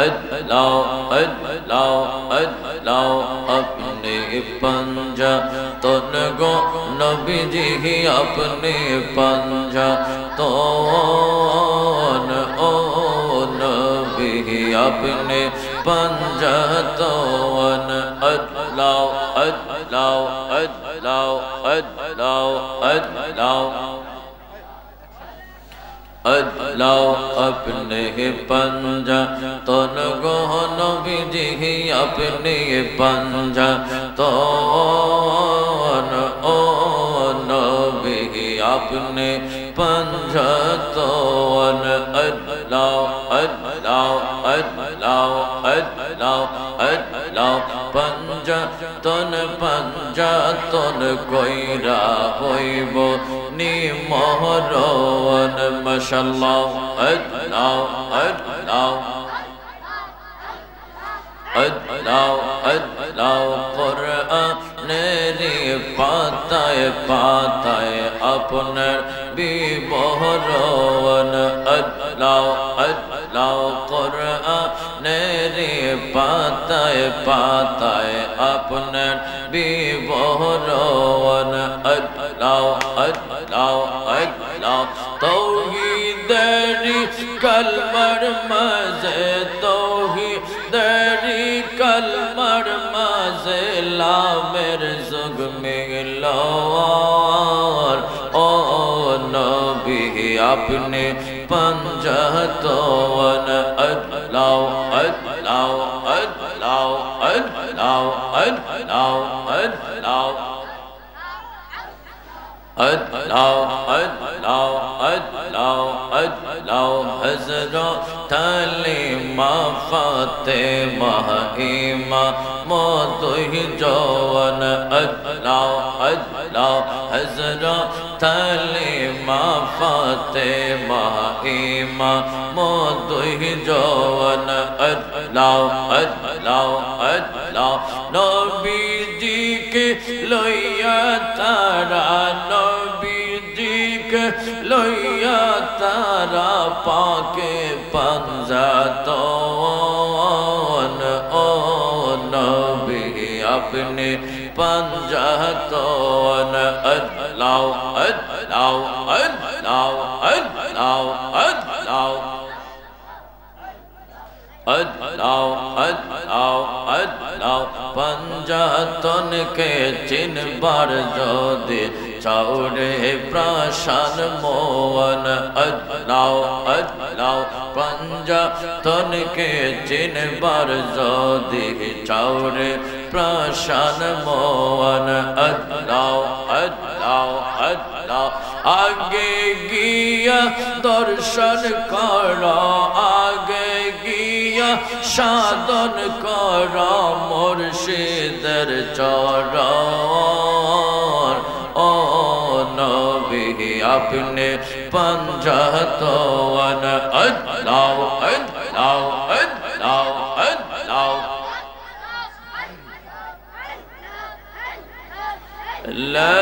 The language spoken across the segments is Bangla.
अल्लाह अल्लाह अल्लाह अपने पंजा तन गो नबी जी अपने पंजा तन ओ नबी अपने पंजा तन अल्लाह अल्लाह अल्लाह अल्लाह अल्लाह अल्लाह अपने पंजा तन गो नबी जी अपने पंजा तन ओ नबी अपने पंजा तन अल्लाह अल्लाह अल्लाह अल्लाह अल्लाह पंजा तन कोइरा होइब निमहरन माशाअल्लाह अल्लाह अल्लाह अल्लाह अल्लाह कुरआनेरी पाताए पाताए अपने विबहरन अल्लाह अल्लाह कुरआनेरी पाताए पाताए अपने विबहरन अल्लाह अल्लाह अल्लाह तौहीदेरी कलमर मज़े तौहीदेरी कलमर मज़े लामेर जुग मिलवार ओ नबी अपने पंजा तोन अल्लाह अल्लाह अल्लाह अल्लाह अल्लाह अल्लाह अल्लाह अल्लाह अल्लाह अल्लाह हज़रत अलीमा फ़ातिमा इमाम जवान अल्लाह अल्लाह हज़रत अलीमा फ़ातिमा इमाम जवान अल्लाह अल्लाह अल्लाह नबी जी के लोया तारा नबी जी के लोया तारा पाके पंजा तोन ओ नबी अपने पंजा तोन अल्लाह अल्लाह अल्लाह अल्लाह अल्लाह अल्लाह अल्लाह अल्लाह पंजा तन के चिन बार जोदे चाउरे प्राशन मोहन अल्लाह अल्लाह पंजा तन के चिन बार जोदे चाउरे प्राशन मोहन अल्लाह अल्लाह अल्लाह आगे गिया दर्शन करा आगे गिया साधन करा मुर्शिदर चरण ओ नबी अपने पंजा तोन अल्लाह अल्लाह अल्लाह अल्लाह ला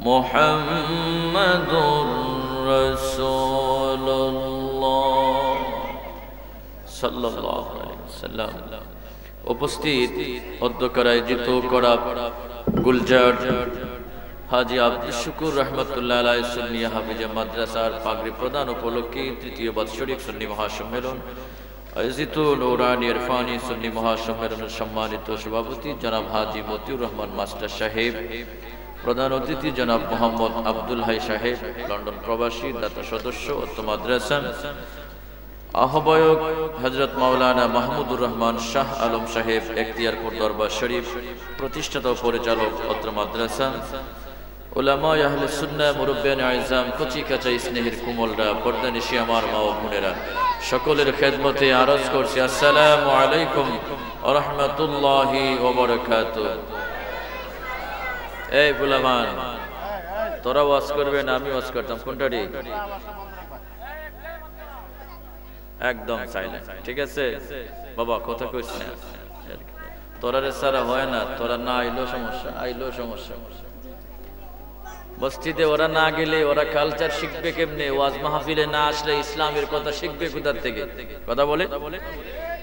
मुहम्मदुर रसूलुल्लाह सल्लल्लाहु अलैहि वसल्लम उपस्थित অধ্যক্ষরা আয়োজিত করা গুলজার হাজী আব্দুল শুকুর রহমতুল্লাহ আলাইহি সুন্নিয়া হাফিজা মাদ্রাসার পাগড়ি প্রদান উপলক্ষে তৃতীয় বাৎসরিক সুন্নি মহাসম্মেলন আয়োজিত নূরানী ইরফানি সুন্নি মহাসম্মেলনের সম্মানিত সভাপতি জনাব হাজী মতিউর রহমান মাস্টার সাহেব প্রধান অতিথি জনাব মোহাম্মদ আব্দুল হাই সাহেব লন্ডন প্রবাসী দাতা সদস্য অত্র মাদ্রাসা আহ্বায়ক হযরত মাওলানা মাহমুদুর রহমান শাহ আলম সাহেব এখতিয়ারপুর দরবার শরীফ প্রতিষ্ঠাতা ও পরিচালক অত্র মাদ্রাসা উলামা আহলে সুন্নাহ মুরব্বিয়ান আযম কচি কাঁচাই স্নেহের কুমলরা পর্দানিশি আমার মা ও বোনেরা সকলের খেদমতে আরজ করছি আসসালামু আলাইকুম ওয়া রাহমাতুল্লাহি ওয়া বারাকাতুহু। এই বুলামান তোরা ওয়াজ করবে না আমি ওয়াজ করতাম কোনটারি একদম সাইলেন্ট ঠিক আছে বাবা কথা কইছ না তোরা রে সারা হয় না, তোরা না আইলেও সমস্যা, আইলেও সমস্যা। মসজিদে ওরা না গেলে ওরা কালচার শিখবে কেমনে? ওয়াজ মাহফিলে না আসলে ইসলামের কথা শিখবে কোথার থেকে? কথা বলে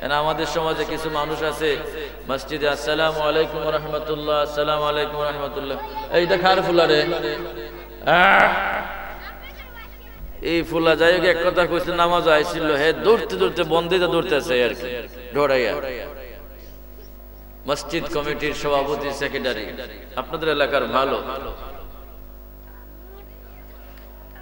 না। আমাদের সমাজে কিছু মানুষ আছে মসজিদে আসসালামু আলাইকুম ওয়া রাহমাতুল্লাহ, আসসালামু আলাইকুম ওয়া রাহমাতুল্লাহ, এইটা খার ফুলারে এই ফুলা যাই হোক, এক কথা কইছে নামাজ আইছিল, হে দৌড়তে দৌড়তে বন্দিতে দৌড়তেছে আর কি, দৌড়াইয়া। মসজিদ কমিটির সভাপতি, সেক্রেটারি, আপনাদের এলাকার ভালো।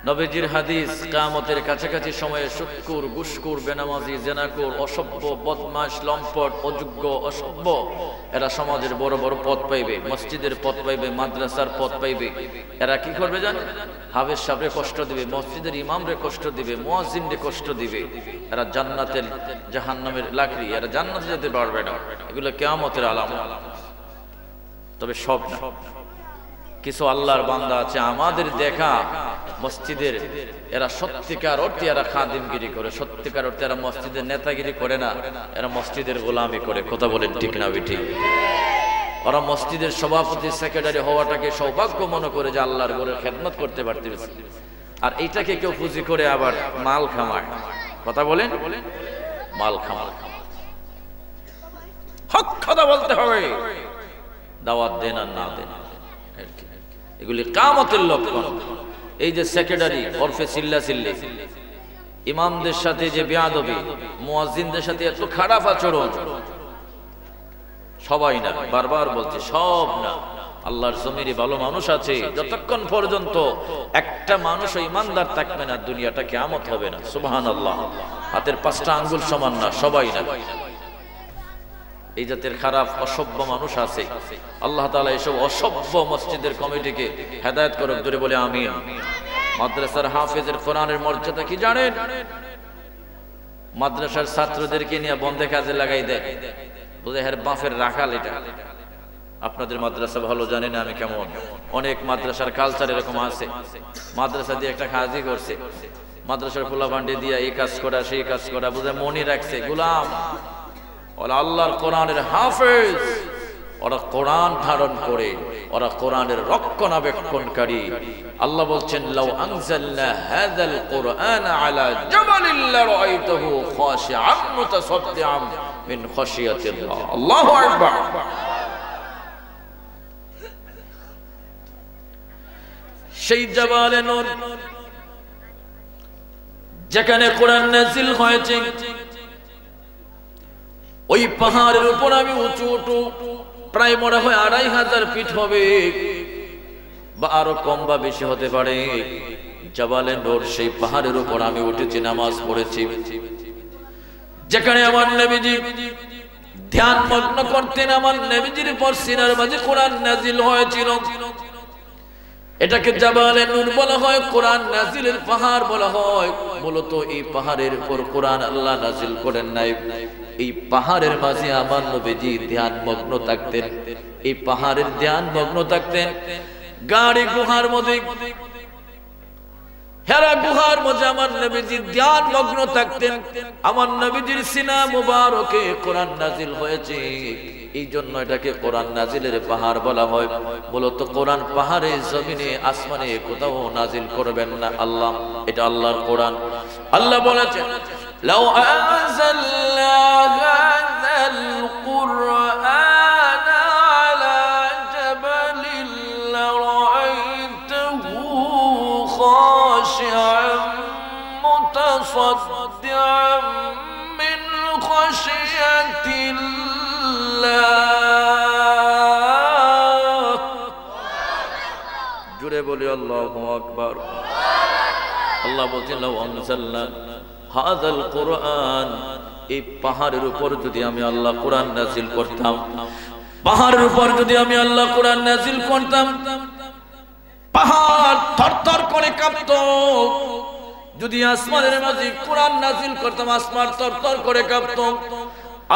নবীজির হাদিস, কিয়ামতের কাছাকাছি সময়ে সুৎখোর, ঘুষখোর, বেনামাজি, জেনাখোর, অসভ্য, বদমাশ, লম্পট, অযোগ্য, অসভ্য এরা সমাজের বড় বড় পদ পাইবে, মসজিদের পদ পাইবে, মাদ্রাসার পদ পাইবে। এরা কি করবে জানেন? হাফেজ সাহেবরে কষ্ট দিবে, মসজিদের ইমামরে কষ্ট দিবে, মুয়াজ্জিনরে কষ্ট দিবে। এরা জান্নাতের জাহান্নামের লাকড়ি, এরা জান্নাতে যেতে পারবে না। এগুলো কিয়ামতের আলামত। তবে সব না, কিছু আল্লাহর বান্দা আছে আমাদের দেখা মসজিদের, এরা সত্যিকার অর্থে এরা খাদিমগিরি করে, সত্যিকার অর্থে এরা মসজিদের নেতাগিরি করে না, এরা মসজিদের গোলামি করে। কথা বলেন ঠিক না বেঠি? ওরা মসজিদের সভাপতি, সেক্রেটারি হওয়াটাকে সৌভাগ্য মনে করে যে আল্লাহর ঘরের খেদমত করতে পারতেছে। আর এইটাকে কেউ পুঁজি করে আবার মাল খামায়। কথা বলেন, মাল খামায়। হক কথা বলতে হবে, দাওয়াত দেন আর না দেন, এগুলি কিয়ামতের লক্ষণ। এই যে সেক্রেটারি ওরফে চিল্লা চিল্লি, ইমামদের সাথে যে বেয়াদবি, মুয়াজ্জিনদের সাথে এত খারাপ আচরণ, সবাই না, বারবার বলছি সব না। আল্লাহর জমিনে ভালো মানুষ আছে, যতক্ষণ পর্যন্ত একটা মানুষ ইমানদার থাকবে না দুনিয়াটা কিয়ামত হবে না। সুবহানাল্লাহ। হাতের 5টা আঙ্গুল সমান না, সবাই না। এই জাতের খারাপ অসভ্য মানুষ আছে। আল্লাহ তাআলা এসব অসভ্য মসজিদের কমিটিকে হেদায়েত করুক, জোরে বলে আমিন। মাদ্রাসার হাফেজের কোরআনের মর্যাদা কি জানেন? মাদ্রাসার ছাত্রদেরকে নিয়ে বন্ধে কাজে লাগাই দেয়, বুঝে হের বাপের রাখাল এটা। আপনাদের মাদ্রাসা ভালো জানি না আমি কেমন, অনেক মাদ্রাসার কালচার এরকম আছে। মাদ্রাসা দিয়ে একটা কাজই করছে, মাদ্রাসার খোলা ভান্ডি দিয়ে এই কাজ করা সেই কাজ করা, বুঝে মনি রাখছে গোলাম। ওরা আল্লাহর কোরআনের হাফেজ, ওরা কোরআন ধারণ করে, ওরা কোরআনের রক্ষণাবেক্ষণকারী। আল্লাহ বলছেন, লাউ আনজালনা হাযাল কুরআন আলা জাবালিন লারাআইতাহু খাশিআন মুতাসাদ্দিআন মিন খাশিয়াতিল্লাহ। আল্লাহু আকবার। সেই জাবালে নূর যেখানে কোরআন নাযিল হয়েছে, ওই পাহাড়ের উপর আমি উঁচু উঁচু, প্রায় মনে হয় 2500 ফিট হবে, বা আরো কম বা বেশি হতে পারে। জাবালে নূর, সেই পাহাড়ের উপর আমি উঠেছি, নামাজ পড়েছি, যেখানে আমার নবীজি ধ্যান মগ্ন করতেন। আমার নবীজির উপর সিনার মাঝে কোরআন নাযিল হয়েছিল। এটাকে জাবালে নূর বলা হয়, কোরআন নাযিলের পাহাড় বলা হয়। মূলত এই পাহাড়ের উপর কোরআন আল্লাহ নাযিল করেন নাই। এই পাহাড়ের মাঝে আমার নবীজি ধ্যান মগ্ন থাকতেন, এই পাহাড়ের ধ্যান মগ্ন থাকতেন। গাড়ি গুহার মধ্যে, হেরা গুহার মধ্যে আমার নবীজি ধ্যান মগ্ন থাকতেন। আমার নবীজির সিনা মুবারকে কোরআন নাযিল হয়েছে, এই জন্য এটাকে কোরআন নাযিলের পাহাড় বলা হয়। মূলত কোরআন পাহাড়ে, জমিনে, আসমানে কোথাও নাযিল করবেন না আল্লাহ, এটা আল্লাহর কোরআন। আল্লাহ বলেছেন, লাউ আনজালনা হাযাল কুরআন আলা জাবালিন লারাআইতাহু খাশিআন মুতাসাদ্দিআন মিন খাশিয়াতিল্লাহ। জোরে বলি আল্লাহু আকবার। আল্লাহ বলছেন, লাউ আনজালনা হাযাল কুরআন, এই পাহাড়ের উপর যদি আমি আল্লাহ কোরআন নাযিল করতাম, পাহাড়ের উপর যদি আমি আল্লাহ কোরআন নাযিল করতাম, পাহাড় থরথর করে কাঁপতো। যদি আসমানের মাঝে কোরআন নাযিল করতাম, আসমান থরথর করে কাঁপতো।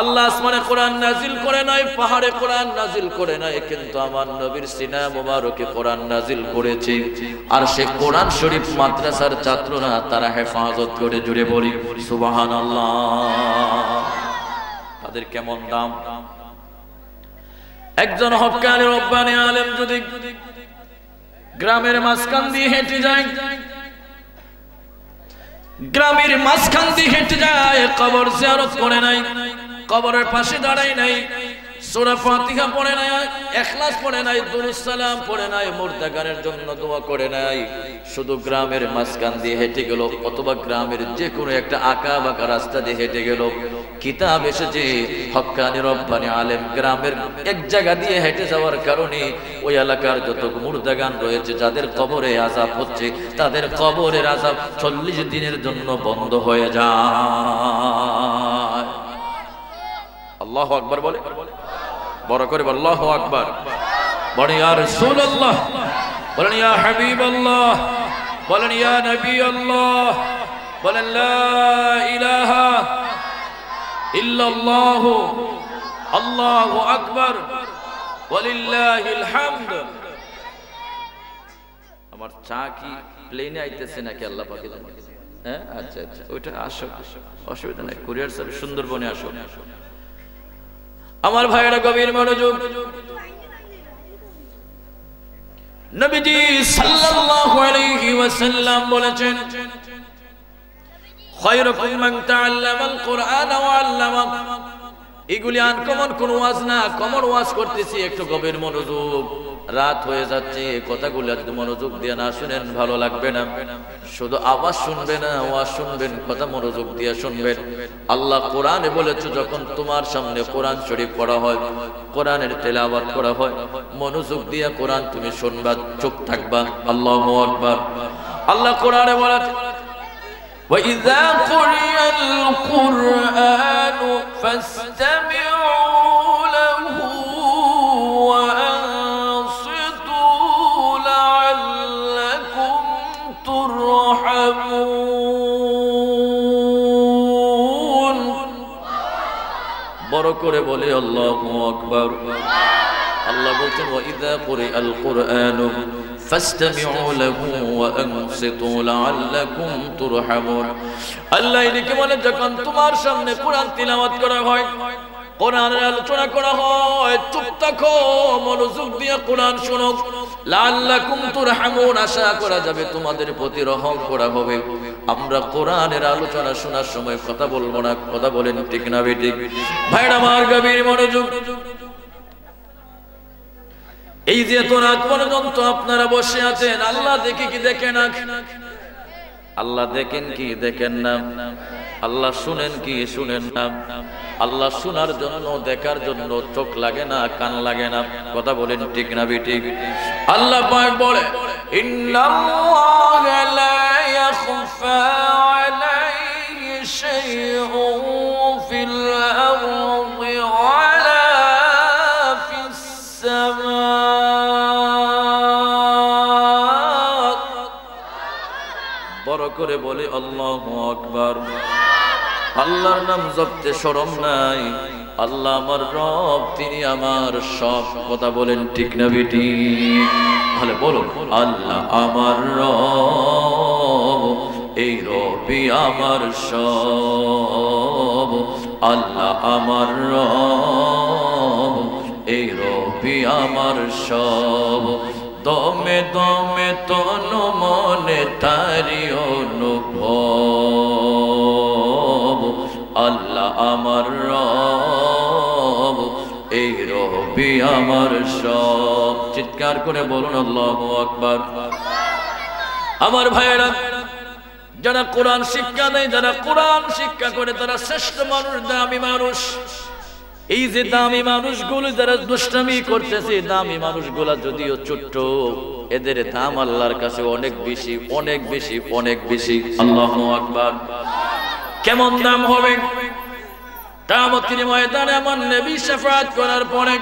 আল্লাহ আসমানে কোরআন নাযিল করে নাই, পাহাড়ে কোরআন নাযিল করে নাই, কিন্তু আমার নবীর সিনা মুবারকে কোরআন নাযিল করেছে। আর সে কোরআন শরীফ মাদ্রাসার ছাত্ররা তারা হেফাজত করে। জুড়ে বলি সুবহানাল্লাহ। তাদের কেমন দাম! একজন হক্কানি রব্বানি আলেম যদি গ্রামের মাঝখান দিয়ে হেঁটে যায়, গ্রামের মাঝখান দিয়ে হেঁটে যায়, কবর জিয়ারত করে নাই, কবরের পাশে দাঁড়ায় নাই, সূরা ফাতিহা পড়ে নাই, ইখলাস পড়ে নাই, দুরূদ সালাম পড়ে নাই, মুর্দাগানের জন্য দোয়া করে নাই, শুধু গ্রামের মাঝখান দিয়ে হেঁটে গেল অথবা গ্রামের যে কোনো একটা আঁকা বাঁকা রাস্তা দিয়ে হেঁটে গেল। কিতাব এসেছে হক্কানি রব্বানি আলেম গ্রামের এক জায়গা দিয়ে হেঁটে যাওয়ার কারণে ওই এলাকার যত মুর্দাগান রয়েছে যাদের কবরে আযাব হচ্ছে তাদের কবরের আযাব 40 দিনের জন্য বন্ধ হয়ে যায়। আল্লাহু আকবার বলে, বড় করে আল্লাহু আকবার বলেন, ইয়া রাসূলুল্লাহ বলেন, ইয়া হাবিবাল্লাহ বলেন, ইয়া নবী আল্লাহ বলেন, লা ইলাহা ইল্লাল্লাহ আল্লাহু আকবার ওয়ালিল্লাহিল হামদ। আমার চা কি প্লেনে আইতেছে নাকি আল্লাহ পাকে জানে? হ্যাঁ, আচ্ছা আচ্ছা, ওইটা আসো, অসুবিধা নাই, কুরিয়ার সার্ভিস সুন্দরবনে আসো। আমার ভাইয়েরা গভীর মনোযোগ, নবীজি সাল্লাল্লাহু আলাইহি ওয়াসাল্লাম বলেছেন, খায়রুকুম মান তাআল্লামাল কুরআন ওয়া আল্লামা। এগুলি আনকমন কোন ওয়াজ না, কমন ওয়াজ করতেছি, একটু গভীর মনোযোগ। রাত হয়ে যাচ্ছে, কথাগুলো যদি মনোযোগ দিয়ে না শুনেন ভালো লাগবে না। শুধু আওয়াজ শুনবে না, ওয়াজ শুনবেন, কথা মনোযোগ দিয়ে শুনবেন। আল্লাহ কোরআনে বলেছে, যখন তোমার সামনে কোরআন শরীফ পড়া হয়, কোরআনের তেলাওয়াত করা হয়, মনোযোগ দিয়ে কোরআন তুমি শুনবা, চুপ থাকবা। আল্লাহু আকবার। আল্লাহ কোরআনে বলেছে, وَإِذَا قُرِئَ الْقُرْآنُ فَاسْتَمِعُوا لَهُ وَأَنصِتُوا لَعَلَّكُمْ تُرْحَمُونَ। বড় করে বলে আল্লাহু আকবার। আল্লাহ বলছেন, وَإِذَا قُرِئَ الْقُرْآنُ فاستمعوا له وانصتوا لعلكم ترحمون। আল্লাহ এদিকে বলে, যখন তোমার সামনে কোরআন তিলাওয়াত করা হয়, কোরআনের আলোচনা করা হয়, চুপ থাকো, মনোযোগ দিয়ে কোরআন শোনো। লাআল্লাকুম তুরহামুন, আশা করা যাবে তোমাদের প্রতি রহম করা হবে। আমরা কোরআনের আলোচনা শোনার সময় কথা বলবো না, কথা বলেন ঠিক না বেঠিক? ভাইরা আমার গভীর মনোযোগ, এই যে এত রাত পর্যন্ত আপনারা বসে আছেন, আল্লাহ দেখে কি দেখেন না? আল্লাহ দেখেন কি দেখেন না? আল্লাহ শুনেন কি শুনেন না? আল্লাহ শোনার জন্য, দেখার জন্য চোখ লাগে না, কান লাগে না, কথা বলেন ঠিক না বেঠিক? আল্লাহ পাক বলে, ইন্নাল্লাহা লা ইয়াখফা আলাইহি শাইউন ফিল আরদি ওয়ালা ফিস সামা। বড় করে বলে আল্লাহু আকবার। আল্লাহর নাম জপতে শরম নাই। আল্লাহ আমার রব, তিনি আমার সব, কথা বলেন ঠিক না বেঠিক? তাহলে বলুন, আল্লাহ আমার রব, এই রবি আমার সব। আল্লাহ আমার রব, এই রবি আমার সব। দমে দমে তন মনে তারি অনুভব। আল্লাহ আমার রব, এই রবি আমার সব। চিৎকার করে বলুন আল্লাহু আকবার। আমার ভাইয়েরা, যারা কোরআন শিক্ষা দেয়, যারা কোরআন শিক্ষা করে, তারা শ্রেষ্ঠ মানুষ, দামি মানুষ। এই যে দামি মানুষগুলো যারা দুষ্টামি করতেছে, দামি মানুষগুলা যদিও ছোট্ট, এদের দাম আল্লাহর কাছে অনেক বেশি, অনেক বেশি, অনেক বেশি। আল্লাহু আকবার। কেমন দাম হবে? কিয়ামতের ময়দানে আমার নবী শাফাআত করার পরে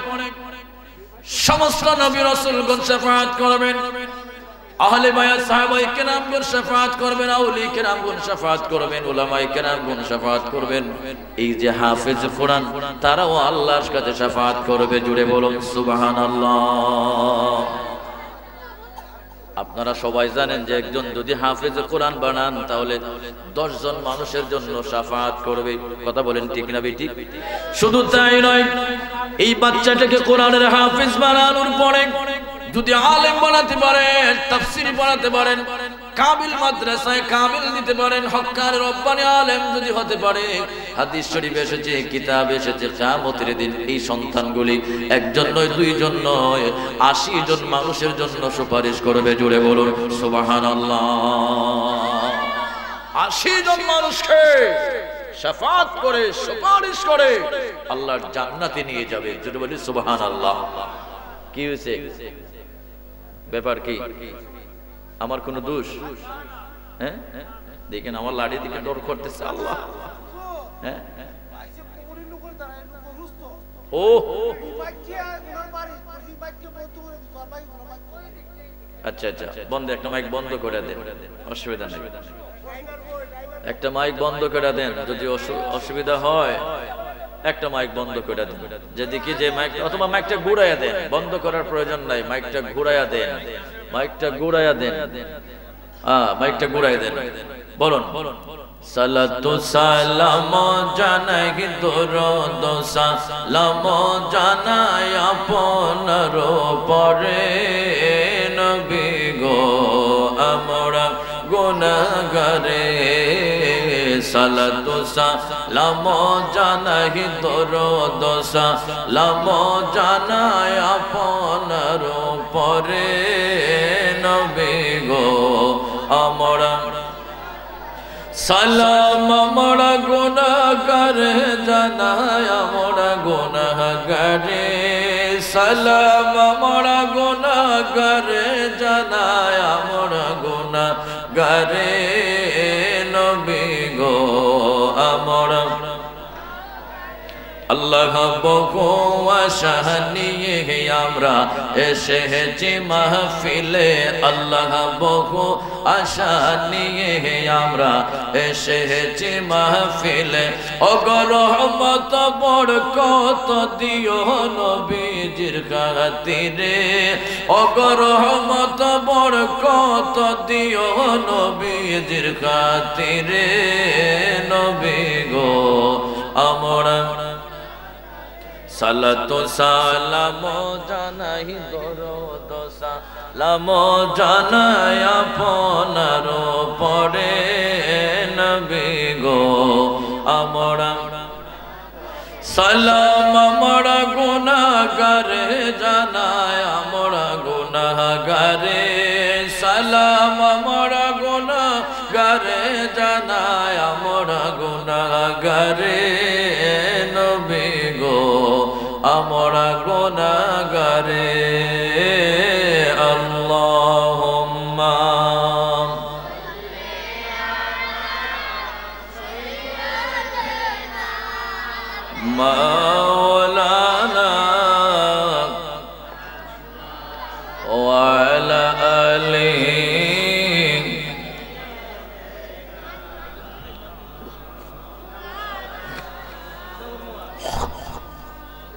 সমস্ত নবী রাসূলগণ শাফাআত করবেন, আহলে বায়াত সাহাবায়ে কেরামগণ শাফাআত করবেন, আউলিয়া কেরামগণ শাফাআত করবেন, উলামায়ে কেরামগণ শাফাআত করবেন। এই যে হাফেজ কোরআন, তারাও আল্লাহর কাছে শাফাআত করবে। জুড়ে বলুন সুবহানাল্লাহ। আপনারা সবাই জানেন যে একজন যদি হাফেজ কোরআন বানান তাহলে 10 জন মানুষের জন্য শাফাআত করবে। কথা বলেন ঠিক না বেঠিক? শুধু তাই নয়, এই বাচ্চাটাকে কোরআনের হাফেজ বানানোর পরে যদি আলেম বানাতে পারেন, তাফসীর বানাতে পারেন, কামিল মাদ্রাসায় কামিল দিতে পারেন, হক্কানি রব্বানি আলেম যদি হতে পারে, হাদিস শরীফ এসেছে, কিতাব এসেছে, কিয়ামতের দিন এই সন্তানগুলি একজন নয়, দুইজন নয়, 80 জন মানুষের জন্য সুপারিশ করবে। জুড়ে বলুন সুবহানাল্লাহ। 80 জন মানুষকে শাফাআত করে, সুপারিশ করে আল্লাহর জান্নাতে নিয়ে যাবে। জুড়ে বলি সুবহানাল্লাহ। কি হয়েছে? ব্যাপার কি? আমার কোন দোষ? হ্যাঁ, দেখেন আমার লাড়ি দিকে ডর করতেছে আল্লাহ। হ্যাঁ, ও আচ্ছা আচ্ছা, বন্ধ, একটা মাইক বন্ধ করে দেন, অসুবিধা নেই। একটা মাইক বন্ধ করে দেন, যদি অসুবিধা হয় একটা মাইক বন্ধ করে দেন। যেদিকে যে মাইক, অথবা মাইকটা ঘুরাইয়া দেন, বন্ধ করার প্রয়োজন নাই, মাইকটা ঘুরাইয়া দেন, মাইকটা ঘুরাইয়া দেন, মাইকটা ঘুরাইয়া দেন। বলুন সালাতু সালাম জানাই দরুদ সালাম জানাই আপনার পরে, নবী গো আমরা গুনাহগারে। সালাতু সালাম জানাই দরুদ সালাম জানাই আপনার পরে, নবী গো আমরা সালাম আমরা গুনাহগার জানাই আমরা গুনাহগারে। সালাম আমরা গুনাহগার জানাই আমরা গুনাহগারে, নবী গো আমরা আল্লাহ বহু আশা নিয়ে আমরা এসেছি মাহফিলে। আল্লাহ বহু আশা নিয়ে আমরা এসেছি মাহফিলে। ওগো রহমত বরকত দিও নবীজির খাতিরে। ওগো রহমত বরকত দিও নবীজির খাতিরে, নবী গো আমরা সালাতু সালাম জানাই দরুদ সালাম জানাই আপনার পরে, নবী গো আমরা সালাম আমরা গুনাহগারে জানাই আমরা গুনাহগারে। সালাম আমরা গুনাহগারে জানাই আমরা গুনাহগারে, নবী গো আমরা গুনাহগারে। আল্লাহুম্মা মাওলানা ওয়া আলা আলিহি।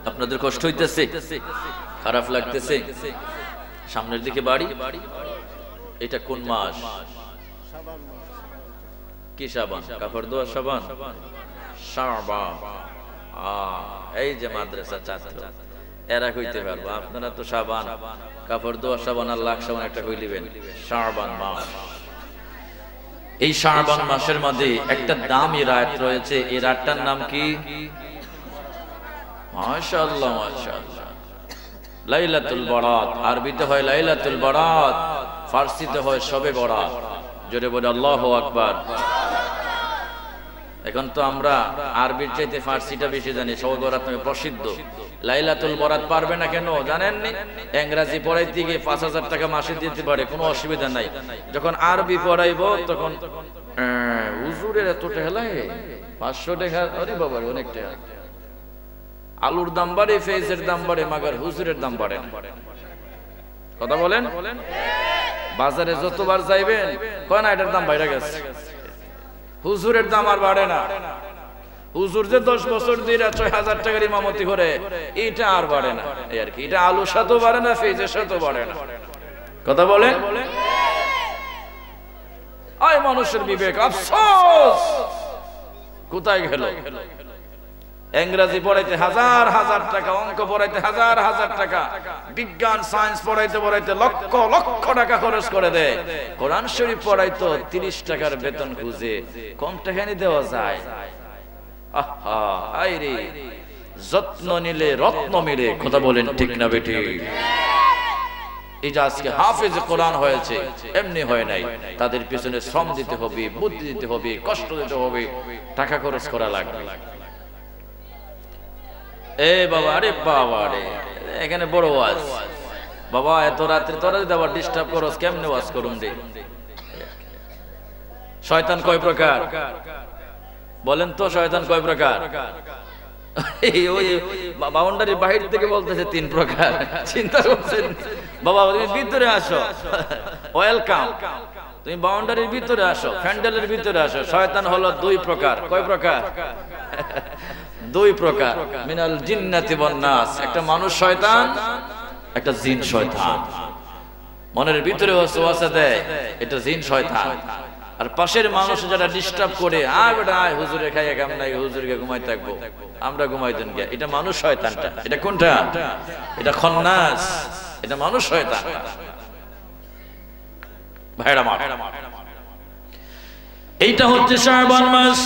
আপনাদের কষ্ট হইতেছে? খারাপ লাগতেছে? সামনের দিকে বাড়ি। এটা কোন মাস? কি শাবান? কাপড় ধোয়া শাবান, শাবান। এই যে মাদ্রাসা ছাত্র এরা কইতে পারবো, আপনারা তো শাবান, কাপড় ধোয়া শাবান আর লাখ শাবান একটা কইলিবেন। শাবান মাস, এই শাবান মাসের মধ্যে একটা দামি রাত রয়েছে। এই রাতটার নাম কি? মাশাআল্লাহ মাশাআল্লাহ, লাইলাতুল বারাত। আরবিতে হয় লাইলাতুল বারাত, ফার্সিতে হয় শবে বরাত। জোরে বলে আল্লাহু আকবার। এখন তো আমরা আরবির চাইতে ফার্সিটা বেশি জানি। শবে বরাত নামে প্রসিদ্ধ। লাইলাতুল বরাত পারবে না কেন জানেননি? ইংরেজি পড়াইতে গিয়ে 5000 টাকা মাসে দিতে পারে, কোনো অসুবিধা নাই। যখন আরবি পড়াইবো তখন হুজুরের এত টাকা লাগে, 500 টাকা। আরে বাবা, অনেক টাকা। আলুর দাম বাড়ে, ফেজের দাম বাড়ে, মাগার হুজুরের দাম বাড়ে না। কথা বলেন? বাজারে যতবার যাইবেন কয় না এটার দাম বাইরে গেছে, হুজুরের দাম আর বাড়ে না। হুজুর যে 10 বছর ধরে 6000 টাকার ইমামতি করে, এটা আর বাড়ে না। এই আর কি, এটা আলুর সাথেও বাড়ে না, ফেজের সাথেও বাড়ে না। কথা বলেন? মানুষের বিবেক, আফসোস কোথায় গেল? ইংরেজি পড়াইতে হাজার হাজার টাকা, অঙ্ক পড়াইতে হাজার হাজার টাকা, বিজ্ঞান সায়েন্স পড়াইতে পড়াইতে লক্ষ লক্ষ টাকা খরচ করে দেয়। কোরআন শরীফ পড়াইতো 30 টাকার বেতন খুঁজে, কম টাকা নিয়ে দেওয়া যায়? আহা আইরে, যত্ন নিলে রত্ন মিলে, কথা বলেন ঠিক না বেটি? এই যে আজকে হাফেজ কোরআন হয়েছে, এমনি হয় নাই। তাদের পিছনে শ্রম দিতে হবে, বুদ্ধি দিতে হবে, কষ্ট দিতে হবে, টাকা খরচ করা লাগবে। এ বাবা, আরে বাবা রে, এখানে বড় ওয়াজ। বাবা এত রাত্রে তোরা যদি আবার ডিস্টার্ব করস, কেমনে ওয়াজ করুন রে? শয়তান কয় প্রকার বলেন তো? শয়তান কয় প্রকার? ওই বাউন্ডারির বাহির থেকে বলতেছে 3 প্রকার। চিন্তা করছেন? বাবা তুমি ভিতরে আসো, ওয়েলকাম। তুমি বাউন্ডারির ভিতরে আসো, ফ্যান্ডেলের ভিতরে আসো। শয়তান হলো 2 প্রকার। কয় প্রকার? 2 প্রকার। মিনাল জিন্নাতি ওয়ান নাস। একটা মানুষ শয়তান, একটা জিন শয়তান। মনের ভিতরে ওয়াসওয়াসা দেয়, এটা জিন শয়তান। আর পাশের মানুষ যারা ডিস্টার্ব করে, আয় বেটা আয়, হুজুরে খাইয়া কাম নাই, হুজুরকে ঘুমাই থাকবো, আমরা ঘুমাই দেন গে, এটা মানুষ শয়তানটা। এটা কোনটা? এটা খন্নাস, এটা মানুষ শয়তান। ভাইরা মা, এইটা হচ্ছে শাবান মাস।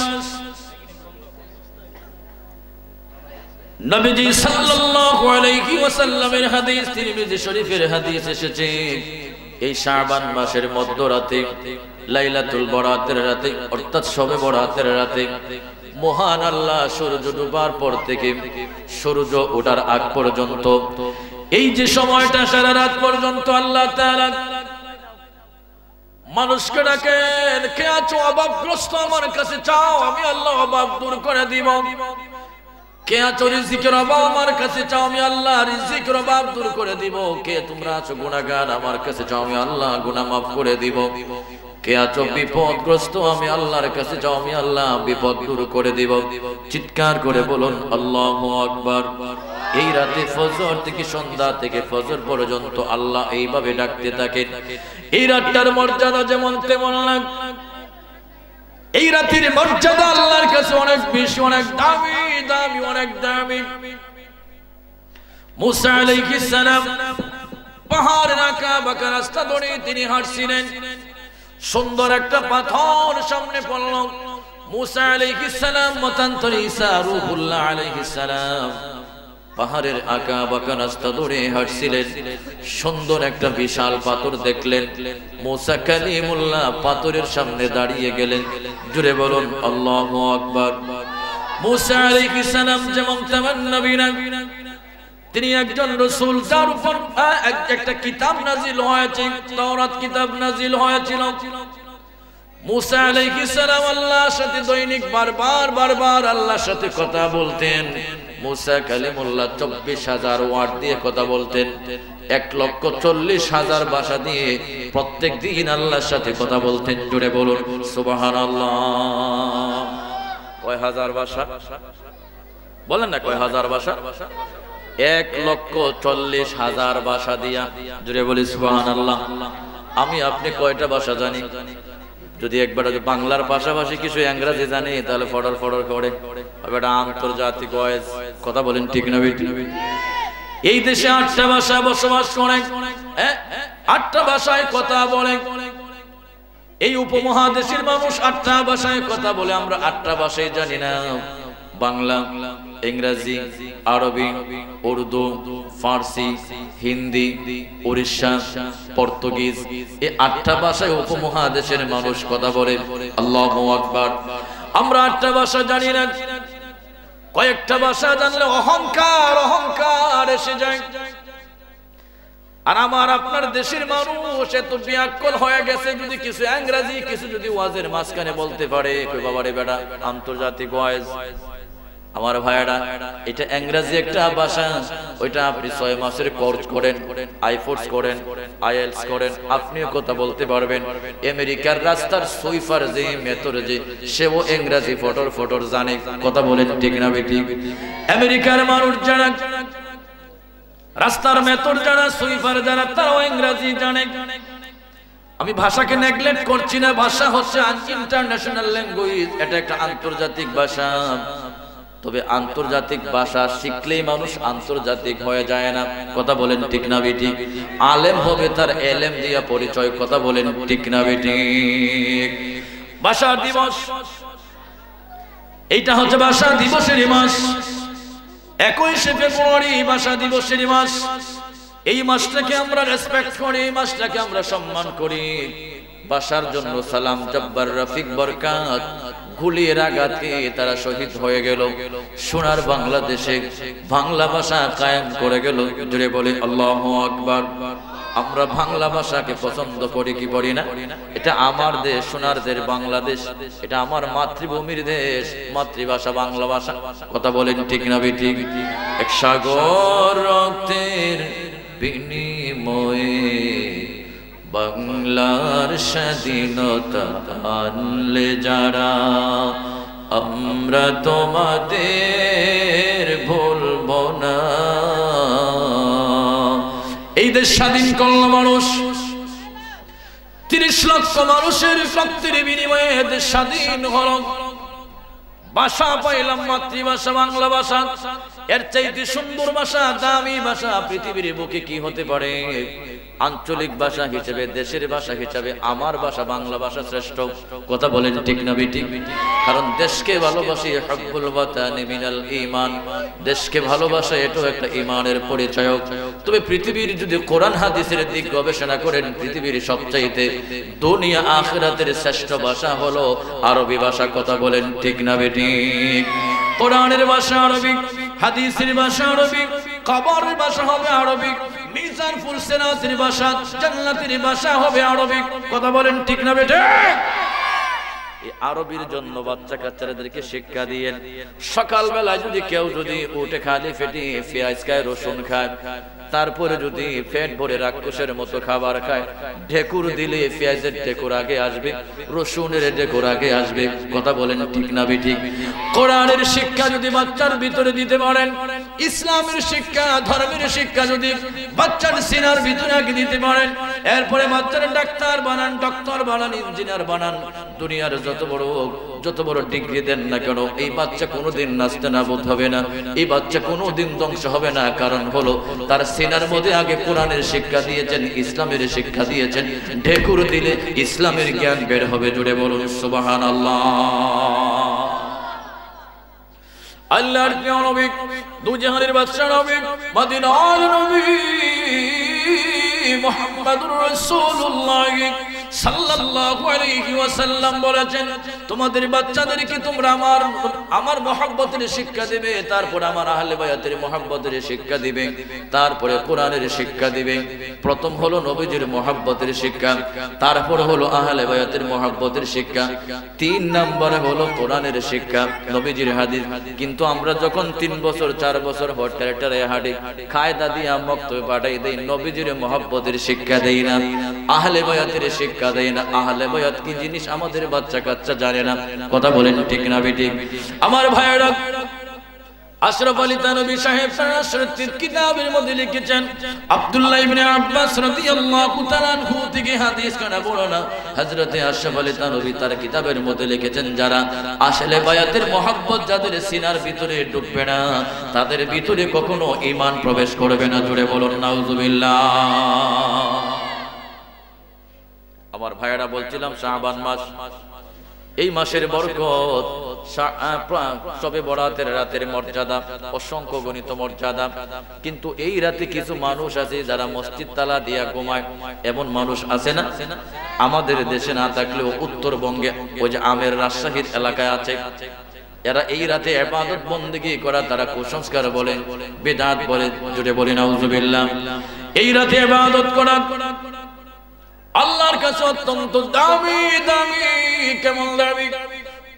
নবীজি সাল্লাল্লাহু আলাইহি ওয়াসাল্লামের হাদিস, তিরমিজি শরীফের হাদিস এসেছে, এই শাবান মাসের মধ্যরাতে, লাইলাতুল বরাতের রাতে, অর্থাৎ শবে বরাতের রাতে, মহান আল্লাহ সূর্য ডুবার পর থেকে সূর্য ওঠার আগ পর্যন্ত, এই যে সময়টা সারা রাত পর্যন্ত আল্লাহ তাআলা মানুষকে ডাকেন, কে আছো অভাবগ্রস্ত, আমার কাছে চাও, আমি আল্লাহ অভাব দূর করে দিব। কে আছো রিজিকের অভাব, আমার কাছে চাও, আমি আল্লাহ রিজিকের অভাব দূর করে দিব। কে তোমরা আছো গুনাহগার, আমার কাছে চাও, আমি আল্লাহ গুনাহ মাফ করে দিব। কে আছো বিপদগ্রস্ত, আমি আল্লাহর কাছে চাও, আমি আল্লাহ বিপদ দূর করে দিব। চিৎকার করে বলুন আল্লাহু আকবার। এই রাতে ফজর থেকে সন্ধ্যা থেকে ফজর পর্যন্ত আল্লাহ এইভাবে ডাকতে থাকেন। এই রাতটার মর্যাদা যেমন তেমন না, এই রাতের মর্যাদা আল্লাহর কাছে অনেক বেশি, অনেক দামি দামি, অনেক দামি। মুসা আলাইহিস সালাম পাহাড়ের আঁকা বাঁকা রাস্তা ধরে তিনি হাঁটছিলেন। সুন্দর একটা পাথর সামনে পড়ল। মুসা আলাইহিস সালাম মতান্তরে ঈসা রূহুল্লাহ আলাইহিস সালাম পাহাড়ের আঁকা বাঁকা রাস্তা ধরে হাঁটছিলেন। সুন্দর একটা বিশাল পাথর দেখলেন। মুসা কালিমুল্লাহ পাথরের সামনে দাঁড়িয়ে গেলেন। জুড়ে বলুন আল্লাহু আকবার। মুসা আলাইহিস সালাম যেমন তেমন নবী না, তিনি একজন রাসূল, যার উপর একটা কিতাব নাজিল হয়েছে, তাওরাত কিতাব নাজিল হয়েছিল। মুসা আলাইহিস সালাম আল্লাহর সাথে দৈনিক বারবার আল্লাহর সাথে কথা বলতেন। মুসা কালিমুল্লাহ 24,000 ওয়ার্ড দিয়ে কথা বলতেন। 1,40,000 ভাষা দিয়ে প্রত্যেক দিন আল্লাহর সাথে কথা বলতেন। জুড়ে বলুন সুবহানাল্লাহ। কয় হাজার ভাষা বলেন না? কয় হাজার ভাষা? 1,40,000 ভাষা দিয়া। জুড়ে বলি সুবহানাল্লাহ। আমি আপনি কয়টা ভাষা জানি? যদি একবার বাংলার পাশাপাশি কিছু ইংরেজি জানি, তাহলে ফডর ফডর করে এটা আন্তর্জাতিক ওয়াজ। কথা বলেন ঠিক না বেটি? এই দেশে 8টা ভাষা বসবাস করে, 8টা ভাষায় কথা বলে। এই উপমহাদেশের মানুষ 8টা ভাষায় কথা বলে। আমরা 8টা ভাষায় জানি না। বাংলা, ইংরেজি, আরবি, উর্দু, ফার্সি, হিন্দি, উড়িষ্যা, পর্তুগিজ, এই 8টা ভাষায় উপমহাদেশের মানুষ কথা বলে। আল্লাহু আকবার। আমরা 8টা ভাষা জানি না। কয়েকটা ভাষা জানলে অহংকার অহংকার এসে যায়। আর আমার আপনার দেশের মানুষ এত বিয়াক্কল হয়ে গেছে, যদি কিছু ইংরেজি কিছু যদি ওয়াজের মাঝখানে বলতে পারে, কই বাবা রে বেটা আন্তর্জাতিক ওয়াজ। আমার ভাইরা, এটা ইংরেজি একটা ভাষা, ওইটা আপনি 6 মাসের কোর্স করেন, আইফোর্স করেন, আইএলস করেন, আপনিও কথা বলতে পারবেন। আমেরিকার রাস্তার সুইফার যে মেথর যে, সেও ইংরেজি ফটর ফটর জানে। কথা বলেন ঠিক না বেটি? আমেরিকার মানুষ যারা রাস্তার মেথর যারা, সুইফার যারা, তারাও ইংরেজি জানে। আমি ভাষাকে নেগলেক্ট করছি না, ভাষা হচ্ছে ইন্টারন্যাশনাল ল্যাঙ্গুয়েজ, এটা একটা আন্তর্জাতিক ভাষা। তবে আন্তর্জাতিক ভাষা শিখলেই মানুষ আন্তর্জাতিক হয়ে যায় না। কথা বলেন ঠিক না বেটি? আলেম হবে তার এলেম দিয়া পরিচয়। কথা বলেন ঠিক না বেটি? ভাষা দিবস, এইটা হচ্ছে ভাষা দিবসের মাস। 21শে ফেব্রুয়ারি ভাষা দিবসের মাস। এই মাসটাকে আমরা রেসপেক্ট করি, এই মাসটাকে আমরা সম্মান করি। ভাষার জন্য সালাম জব্বার রফিক বরকাত গুলির আঘাতে তারা শহীদ হয়ে গেল। সোনার বাংলাদেশে বাংলা ভাষা কায়েম করে গেল। জুড়ে বলে আল্লাহু আকবার। আমরা বাংলা ভাষাকে পছন্দ করি কি করি না? এটা আমার দেশ, সোনার দেশ বাংলাদেশ, এটা আমার মাতৃভূমির দেশ, মাতৃভাষা বাংলা ভাষা। কথা বলেন ঠিক না বেঠিক? এক সাগর রক্তের বিনিময়ে বাংলার স্বাধীনতা আনলে যারা, আমরা তোমাদের ভুলব না। এই দেশ স্বাধীন করল মানুষ, 30 লক্ষ মানুষের রক্তের বিনিময়ে দেশ স্বাধীন হল। ভাষা পাইলাম মাতৃভাষা বাংলা ভাষা। এর চাইতে সুন্দর ভাষা, দামি ভাষা পৃথিবীর বুকে কি হতে পারে? আঞ্চলিক ভাষা হিসেবে, দেশের ভাষা হিসেবে আমার ভাষা বাংলা ভাষা শ্রেষ্ঠ। কথা বলেন ঠিক না বেঠিক? কারণ দেশকে ভালোবাসি, হুব্বুল ওয়াতানি মিনাল ঈমান। দেশকে ভালোবাসা এটাও একটা ঈমানের পরিচয়। তবে পৃথিবীর যদি কোরআন হাদিসের দিক গবেষণা করেন, পৃথিবীর সবচাইতে দুনিয়া আখিরাতের শ্রেষ্ঠ ভাষা হলো আরবি ভাষা। কথা বলেন ঠিক না বেঠিক? কোরআনের ভাষা আরবি, হাদিসের ভাষা আরবি, কবরের ভাষা হবে আরবি, মিজান ফুলসিরাতের ভাষা, জান্নাতের ভাষা হবে আরবি। কথা বলেন ঠিক না বেঠিক? এই আরবির জন্য বাচ্চা কাচ্চাদেরকে শিক্ষা দিয়ে সকালবেলায় যদি কেউ যদি উঠে খালি ফেটে পেঁয়াজ খায়, রসুন খায়, তারপরে যদি পেট ভরে রাক্ষসের মতো খাবার খায়, ঢেকুর দিলে পেঁয়াজের ঢেকুর আগে আসবে, রসুনের ঢেকুর আগে আসবে। কথা বলেন ঠিক না বেঠিক? কোরআনের শিক্ষা যদি বাচ্চার ভিতরে দিতে পারেন, ইসলামের শিক্ষা, ধর্মের শিক্ষা যদি বাচ্চার সিনার ভিতরে আগে দিতে পারেন, এরপরে বাচ্চার ডাক্তার বানান, ডক্টর বানান, ইঞ্জিনিয়ার বানান, দুনিয়ার যত বড় ডিগ্রি দেন না কেন, এই বাচ্চা কোনোদিন নাস্তানাবুদ হবে না, এই বাচ্চা কোনোদিন ধ্বংস হবে না। কারণ হলো তার সিনার মধ্যে আগে কোরআনের শিক্ষা দিয়েছেন, ইসলামের শিক্ষা দিয়েছেন। ঢেকুর দিলে ইসলামের জ্ঞান বের হবে। জুড়ে বলুন সুবহানাল্লাহ। আল্লাহর প্রিয় নবী, দুজাহানের বাদশা নবী, মদিনার নবী মুহাম্মদুর রাসূলুল্লাহ সাল্লাল্লাহু আলাইহি ওয়াসাল্লাম বলেছেন, তোমাদের বাচ্চাদেরকে তোমরা আমার মহব্বতের শিক্ষা দিবে, তারপর আমার আহলে বায়াতের মহব্বতের শিক্ষা দিবে, তারপরে কোরআনের শিক্ষা দিবে। প্রথম হলো নবীজির মহব্বতের শিক্ষা, তারপর হলো আহলে বায়াতের মহব্বতের শিক্ষা, 3 নম্বরে হলো কোরআনের শিক্ষা, নবীজির হাদিস। কিন্তু আমরা যখন 3 বছর 4 বছর হোটেলে হাঁটি, কায়দা দিয়া মক্তবে পাঠাই দেই, নবীজির মহব্বতের শিক্ষা দেই না, আহলে বায়াতের শিক্ষা দেয় না। আহলে বায়াত কি জিনিস আমাদের বাচ্চা কাচ্চা জানে না। কথা বলেন ঠিক না বেঠিক? আমার ভাইয়েরা, আশরাফ আলী থানভী সাহেব তার আশরাফের কিতাবের মধ্যে লিখেছেন, আব্দুল্লাহ ইবনে আব্বাস রাদিয়াল্লাহু তাআলা আনহু থেকে হাদিস কানা বর্ণনা, হযরতে আশরাফ আলী থানভী তার কিতাবের মধ্যে লিখেছেন, যারা আহলে বায়াতের মহব্বত যাদের সিনার ভিতরে ঢুকবে না, তাদের ভিতরে কখনো ঈমান প্রবেশ করবে না। জুড়ে বলুন নাউজুবিল্লাহ। আমার ভাইয়েরা, বলছিলাম শাবান মাস, এই মাসের বরকত, শবে বরাতের রাতের মর্যাদা অসংখ্য গণিত মর্যাদা। কিন্তু এই রাতে কিছু মানুষ আছে যারা মসজিদ তালা দিয়া ঘুমায়। এমন মানুষ আছে না? আমাদের দেশে না থাকলেও উত্তরবঙ্গে ওই যে আমের রাজশাহীর এলাকায় আছে। এরা এই রাতে ইবাদত বন্দেগী করা তারা কুসংস্কার বলে, বিদআত বলে। জুড়ে বলি নাউজুবিল্লাহ। এই রাতে ইবাদত করা আল্লাহর কাছে অত্যন্ত দামি দামি। কেমন দামি?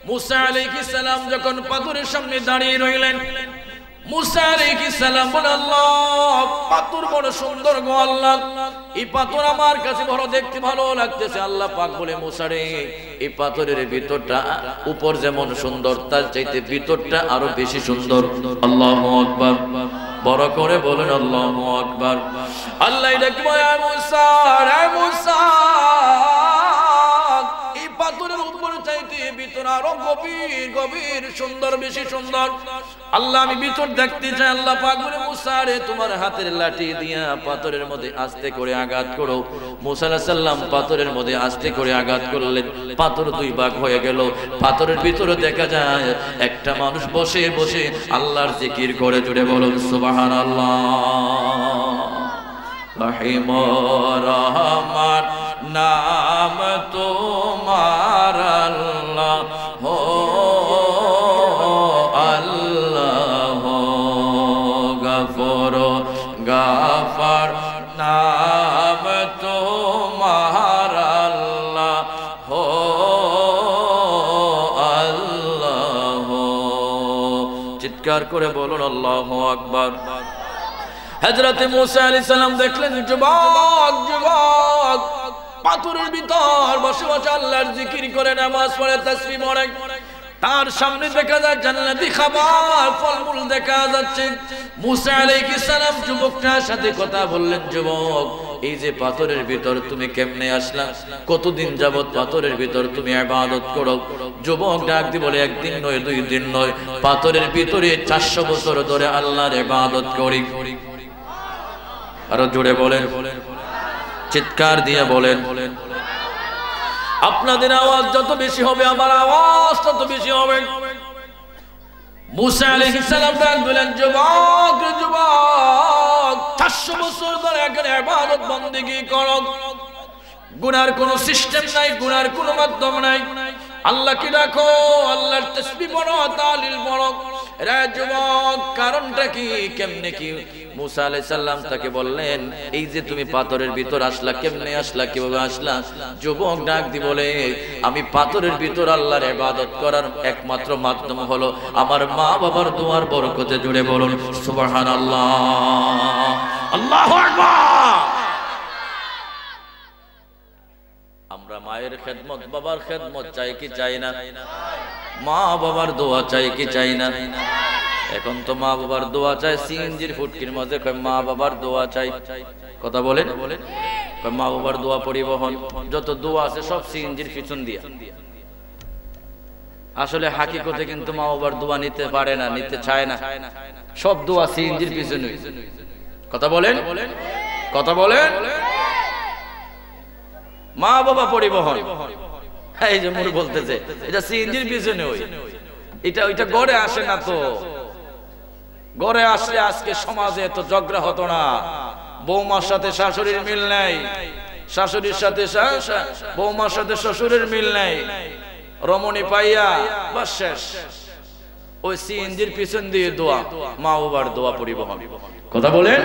মুসা আলাইহিস সালাম যখন পাথরের সামনে দাঁড়িয়ে রইলেন, মুসা আলাইহিস সালাম বলেন, আল্লাহ, পাথর বড় সুন্দর গো আল্লাহ, এই পাথর আমার কাছে বড় দেখতে ভালো লাগতেছে। আল্লাহ পাক বলে, মুসা রে, এই পাথরের ভিতরটা উপর যেমন সুন্দর, তার চাইতে ভিতরটা আরো বেশি সুন্দর। আল্লাহু আকবার। বড় করে বলেন আল্লাহু আকবার। আল্লাহ ডাকবে, মুসা রে মুসা, গভীর গভীর সুন্দর, বেশি সুন্দর। আল্লাহ আমি ভিতর দেখতে চাই। আল্লাহ পাক বলে মুসা রে তোমার হাতের লাঠি দিয়া পাথরের মধ্যে আস্তে করে আঘাত করো। মুসা আলাইহিস সালাম পাথরের মধ্যে আস্তে করে আঘাত করলেন, পাথর দুই ভাগ হয়ে গেল। পাথরের ভিতরে দেখা যায় একটা মানুষ বসে বসে আল্লাহর জিকির করে, জুড়ে বলুন সুবহানাল্লাহ। রহিম রহমান নাম তোমার আল্লাহ হো আল্লাহ, গফর গাফার নাম তোমার আল্লাহ হো আল্লাহ। চিৎকার করে বলুন আল্লাহু আকবার। হযরতে মুসা আলাইহিস সালাম দেখলেন যুবক যুবক পাথরের ভিতর বসে বসে আল্লাহর জিকির করে, নামাজ পড়ে, তাসবিহ পড়ে। তার সামনে দেখা যায় জান্নাতি খাবার, ফলমূল দেখা যাচ্ছে। মুসা আলাইহিস সালাম যুবকটার সাথে কথা বললেন, যুবক এই যে পাথরের ভিতর তুমি কেমনে আসলা? কতদিন যাবত পাথরের ভিতর তুমি ইবাদত করো? যুবক ডাক দিয়ে বলে, একদিন নয়, দুই দিন নয়, পাথরের ভিতরে 400 বছর ধরে আল্লাহর ইবাদত করি। আরো জোরে বলেন, চিৎকার দিয়ে বলেন। আপনাদের আওয়াজ যত বেশি হবে আমার আওয়াজ তত বেশি হবে। মুসা আলাইহিস সালাম বলেন, যুবক যুবক 400 বছর ধরে এখানে ইবাদত বندگی করো, গুনার কোনো সিস্টেম নাই, গুনার কোনো মাধ্যম নাই। আল্লাহকে ডাকো, আল্লাহর তাসবিহ পড়ো, তাহলিল পড়ো। রে যুবক কারণটা কি, কেমনে কি? মুসা আলাইহিস সালাম তাকে বললেন, এই যে তুমি পাথরের ভিতর আসলা, কেমনে আসলা, কিভাবে আসলা? যুবক ডাক দি বলে, আমি পাথরের ভিতর আল্লাহর ইবাদত করার একমাত্র মাধ্যম হলো আমার মা বাবার দোয়ার বরকতে। জুড়ে বলুন সুবহানাল্লাহ, আল্লাহু আকবার। আমরা মায়ের খেদমত, বাবার খেদমত চাই কি চাই না? মা বাবার দোয়া চাই কি চাই না? এখন তো মা বাবার দোয়া চাই সিএনজির ফুটকির মধ্যে কয় মা বাবার দোয়া চাই। কথা বলেন, কয় মা বাবার দোয়া পরিবহন, যত দোয়া আছে সব সিএনজির পিছন দিয়া। আসলে হাকিকতে কিন্তু মা বাবার দোয়া নিতে পারে না, নিতে চায় না, সব দোয়া সিএনজির পিছনে। কথা বলেন, কথা বলেন। মা বাবা পরিবহন, এই যে মুর বলতেছে এটা সিএনজির পিছনে, এটা ওইটা গড়ে আসে না। তো গড়ে আসলে আজকে সমাজে এত ঝগড়া হতো না। বৌমার সাথে শাশুড়ির মিল নেই, শাশুড়ির সাথে বৌমার সাথে শ্বশুরের মিল নেই, রমণী পাইয়া বাস শেষ। ওই সিএনজির পিছন দিয়ে দোয়া, মা বাবার দোয়া পরিবহন। কথা বলেন,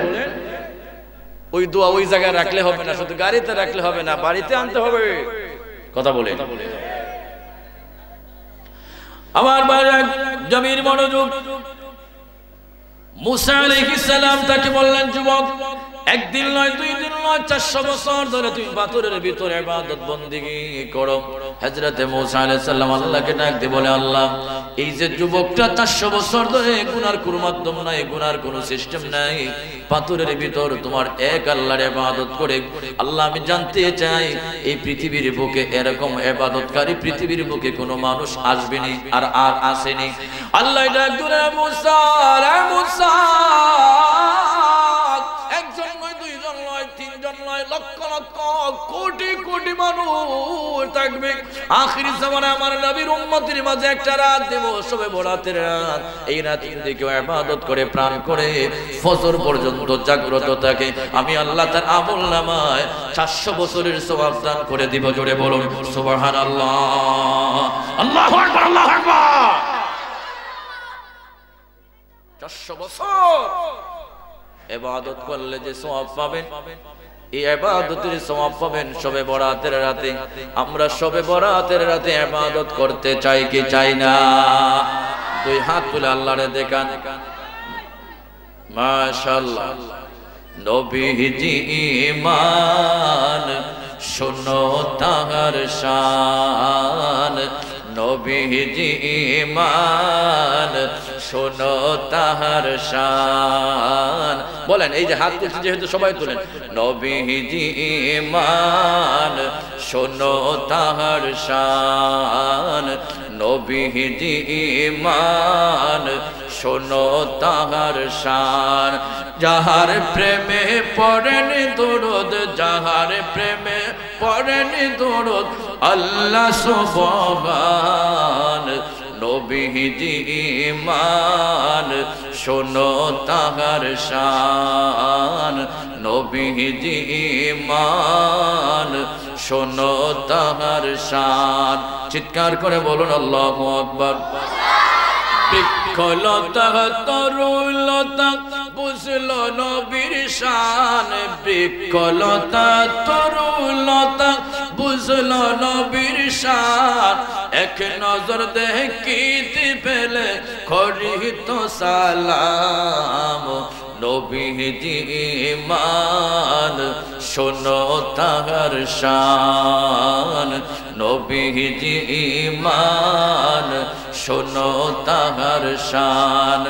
ওই দোয়া ওই জায়গায় রাখলে হবে না, শুধু গাড়িতে রাখলে হবে না, বাড়িতে আনতে হবে। কথা বলেন। আমার জমির মনোযোগ। মুসা আলাইহিস সালাম তাকে বললেন, যুবক একদিন নয়, দুই দিন নয়, 400 বছর ধরে তুমি পাথরের ভিতরে ইবাদত বندگی করো। হযরতে মুসা আলাইহিস সালাম আল্লাহকে ডাক দিয়ে বলে, আল্লাহ এই যে যুবকটা 400 বছর ধরে গুনার কোনো মাধ্যম নাই, গুনার কোনো সিস্টেম নাই, পাথরের ভিতর তোমার এক আল্লাহর ইবাদত করে, আল্লাহ আমি জানতে চাই এই পৃথিবীর বুকে এরকম ইবাদতকারী পৃথিবীর বুকে কোনো মানুষ আসবেনি আর আসেনি। আল্লাহ ডাক দিয়ে, মুসা রে মুসা, একজন নয়, দুইজন নয়, তিনজন নয়, লক্ষ লক্ষ কোটি কোটি মানুষ থাকবে। আখিরি জামানায় আমার নবীর উম্মতের মাঝে একটা রাত দেব, সবে বরাতের রাত। এই রাতে যদি কেউ ইবাদত করে, প্রাণ করে, ফজর পর্যন্ত জাগ্রত থাকে, আমি আল্লাহ তার আমলনামায় 400 বছরের সওয়াব দান করে দিব। জোরে বলুন সুবহানাল্লাহ, আল্লাহু আকবার, আল্লাহু আকবার। 400 বছর ইবাদত করলে যে সওয়াব পাবেন, এই ইবাদতের সওয়াব পাবেন শবে বরাতের রাতে। আমরা শবে বরাতের রাতে ইবাদত করতে চাই কি চাই না? দুই হাত তুলে আল্লাহরে দেখান। মাশাআল্লাহ। নবীজি ঈমান শোনো তাহার শান, নবীজি ঈমান শোনো তাহার শান। বলেন, এই যে হাত তুলছি যেহেতু সবাই তুলেন, নবীজি ঈমান শোনো তাহার শান, নবীজি ঈমান শোনো তাহার শান যাহার প্রেমে পড়েন দরুদ যাহার প্রেমে পড়েন দরুদ আল্লাহ সুবহান নবীজি ঈমান শোনো তাহার শান নবীজি ঈমান শোনো তাহার শান চিৎকার করে বলুন আল্লাহু আকবার বৃক্ষলতা তরুলতা বুঝলো নবীর শান বৃক্ষলতা তরুলতা বুঝলো নবীর শান এক নজর দেখিতে পেলে করিত সালাম নবীজি ঈমান শোনো তাহার শান নবীজি ঈমান শোনো তাহার শান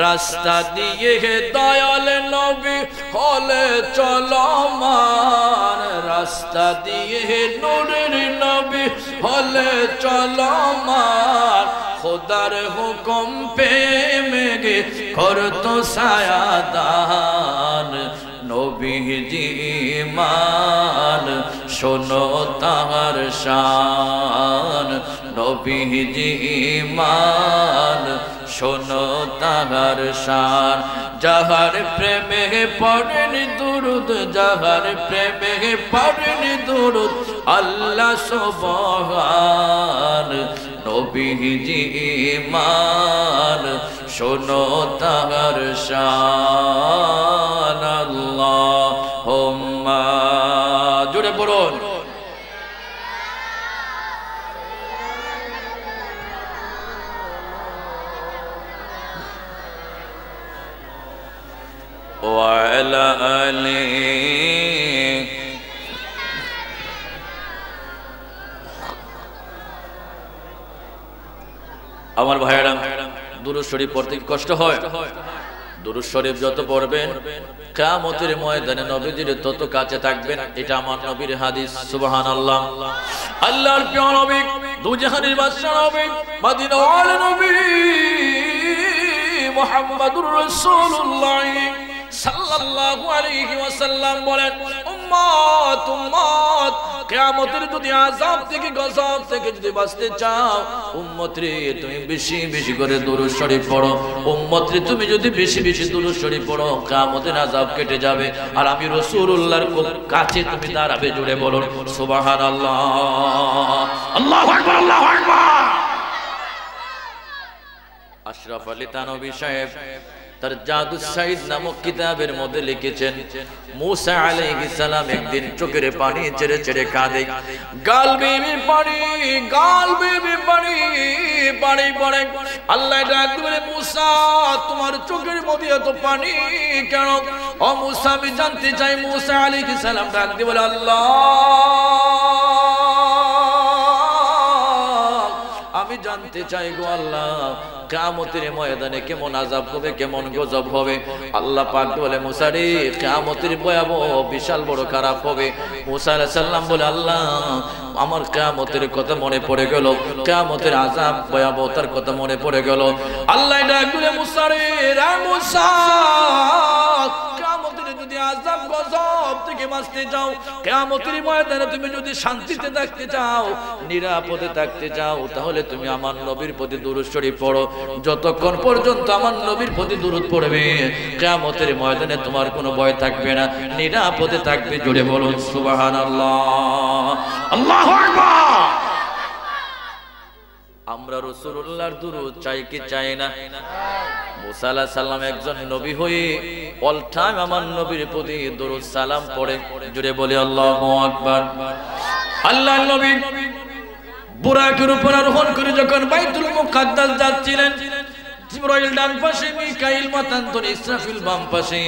রাস্তা দিয়ে দয়াল নবী হলে চলমান রাস্তা দিয়ে নূরের নবী হলে চলমান খোদার হুকুম পে মেঘে করতো ছায়াদান নবীজি ঈমান শোনো তাহার শান নবীজি ঈমান শোনো তাহার শান যাহার প্রেমে পড়েন দুরুদ যাহার প্রেমে পড়েন দুরুদ আল্লাহ সুবহান নবীজি ঈমান শোনো তাহার শান আল্লাহুম্মা জোরে পড়ুন وعلى آله আমার ভাইরা দুরূদ শরীফ পড়তে কষ্ট হয় দুরূদ শরীফ যত পড়বেন কিয়ামতের ময়দানে নবীজির তত কাছে থাকবেন এটা আমার নবীর হাদিস সুবহানাল্লাহ আল্লাহর প্রিয় নবী দুজাহানের বাদশা নবী মদিনার নবী মুহাম্মদুর রাসূলুল্লাহ সাল্লাল্লাহু আলাইহি ওয়াসাল্লাম বলেন উম্মত উম্মত কিয়ামতের যদি আযাব থেকে গজব থেকে যদি বাঁচতে চাও উম্মত রে তুমি বেশি বেশি করে দুরূদ শরীফ পড়ো উম্মত রে তুমি যদি বেশি বেশি দুরূদ শরীফ পড়ো কিয়ামতের আযাব কেটে যাবে আর আমি রাসূলুল্লাহর কাছে তুমি দাঁড়াবে জুড়ে বলুন সুবহানাল্লাহ আল্লাহু আকবার আল্লাহু আকবার আশরাফ আলী থানভী সাহেব তার জাদু সাইদ নামক কিতাবের মধ্যে লিখেছেন মুসা আলাইহিস সালাম একদিন চোখের পানি ছেড়ে ছেড়ে কাঁদে গাল বেবি পানি পানি পড়ে আল্লাহ ডাক দিলেন মুসা তোমার চোখের মধ্যে এত পানি কেন ও মুসা আমি জানতে চাই মুসা আলাইহিস সালাম ডাক দিয়ে বলে আল্লাহ আমি জানতে চাই গো আল্লাহ কিয়ামতের ময়দানে কেমন আযাব হবে কেমন গজব হবে আল্লাহ পাক বলে মুসা রে কিয়ামতের ভয়াবহ বিশাল বড় খারাপ হবে মুসা আলাইহিস সালাম বলে আল্লাহ আমার কিয়ামতের কথা মনে পড়ে গেল কিয়ামতের আযাব ভয়াবহতার কথা মনে পড়ে গেল আল্লাহ ডাক দিলে মুসা রে মুসা কিয়ামতের যদি আযাব গজব থেকে বাঁচতে চাও কিয়ামতের ময়দানে তুমি যদি শান্তিতে থাকতে চাও নিরাপদে থাকতে চাও তাহলে তুমি আমার নবীর প্রতি দুরূদ শরীফ পড়ো যতক্ষণ পর্যন্ত আমার নবীর প্রতি দুরূদ পড়বে কিয়ামতের ময়দানে তোমার কোনো ভয় থাকবে না নিরাপদে থাকবে জোরে বলুন সুবহানাল্লাহ আল্লাহু আকবার আমরা রাসূলুল্লাহর দুরূদ চাই কি চাই না মুসা আলাইহিস সালাম একজন নবী হয়ে অল টাইম আমার নবীর প্রতি দরুদ সালাম পড়ে জুড়ে বলে আল্লাহু আকবার আল্লাহর নবী বুরাকের উপর আরোহণ করে যখন বাইতুল মুকাদ্দাস যাচ্ছিলেন জিবরাইল ডান পাশে মিকাইল মাতান্তর ইসরাফিল বাম পাশে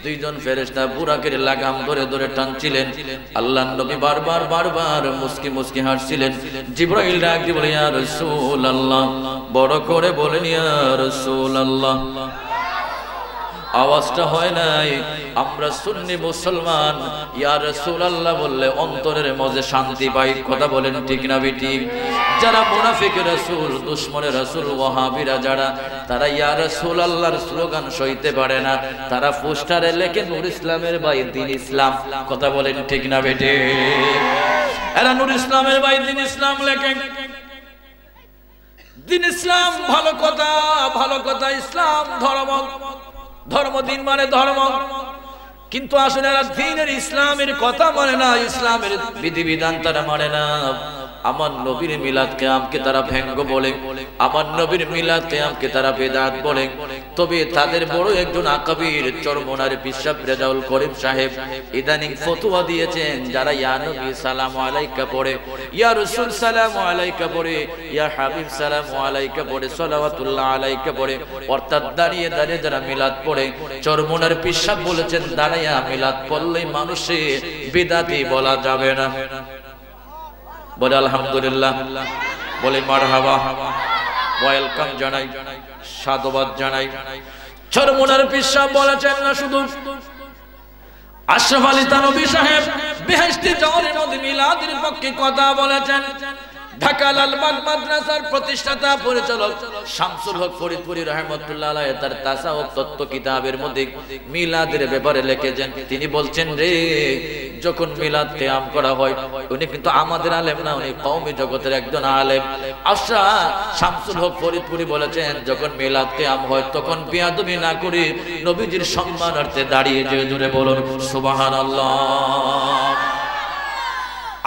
দুইজন ফেরেশতা বুরাকের লাগাম ধরে ধরে টানছিলেন আল্লাহর নবী বারবার মুস্কি মুস্কি হাসছিলেন জিবরাইল ডাক দিয়ে বলে ইয়া রাসূলুল্লাহ বড় করে বলেন ইয়া রাসূলুল্লাহ আওয়াজটা হয় নাই আমরা সুন্নি মুসলমান ইয়া রাসূলুল্লাহ বললে অন্তরের মধ্যে শান্তি পাই কথা বলেন ঠিক না বেঠিক যারা মুনাফিক রাসূল, দুশমন রাসূল, ওয়াহাবিরা যারা, তারা ইয়া রাসূলুল্লাহর স্লোগান সইতে পারে না, তারা পোস্টারে লেখে নূর ইসলামের ভাই দ্বীন ইসলাম। কথা বলেন ঠিক না বেটে? এরা নূর ইসলামের ভাই দ্বীন ইসলাম লেখে। দ্বীন ইসলাম ভালো কথা, ভালো কথা, ইসলাম ধর্ম, ধর্ম দিন মানে ধর্ম, কিন্তু আসলে এরা দ্বীনের ইসলামের কথা মানে না, ইসলামের বিধিবিধান তারা মানে না। আমার নবীর মিলাদ কিয়ামকে তারা ভঙ্গ বলে, আমার নবীর মিলাদ কিয়ামকে তারা বেদাত বলে। তবে তাদের বড় একজন আকাবির চরমনার বিশাব রেজাউল করিম সাহেব ইদানিং ফতোয়া দিয়েছেন, যারা ইয়া নবী সালামু আলাইকা পড়ে, ইয়া রাসূল সালামু আলাইকা পড়ে, ইয়া হাবিব সালামু আলাইকা পড়ে, সালাওয়াতুল্লাহ আলাইকা পড়ে, অর্থাৎ দাঁড়িয়ে দাঁড়িয়ে যারা মিলাদ পড়ে, চরমনার বিশাব বলেছেন দাঁড়াইয়া মিলাদ পড়লে মানুষে বিদাতি বলা যাবে না। বলে আলহামদুলিল্লাহ, বলে মারহাবা, ওয়েলকাম জানাই, সাধুবাদ জানাই। চরমনার পিসাব বলেছেন না শুধু, আশরাফ আলী থানভী সাহেব বেহেশতি জওহরের মধ্যে মিলাদের পক্ষে কথা বলেছেন। ঢাকা লালবাগ মাদ্রাসার প্রতিষ্ঠাতা পরিচালক শামসুল হক ফরিদপুরি রাহমাতুল্লাহ আলাইহি তার তাসাউফ তত্ত্ব কিতাবের মধ্যে মিলাদের ব্যাপারে লিখেছেন। তিনি বলছেন রে, যখন মিলাদ কিয়াম করা হয়, উনি কিন্তু আমাদের আলেম না, উনি কওমি জগতের একজন আলেম। আশা শামসুল হক ফরিদপুরি বলেছেন, যখন মিলাদ কিয়াম হয় তখন বেয়াদবি না করে নবীজির সম্মানার্থে দাঁড়িয়ে যে জোরে বলুন সুবহানাল্লাহ।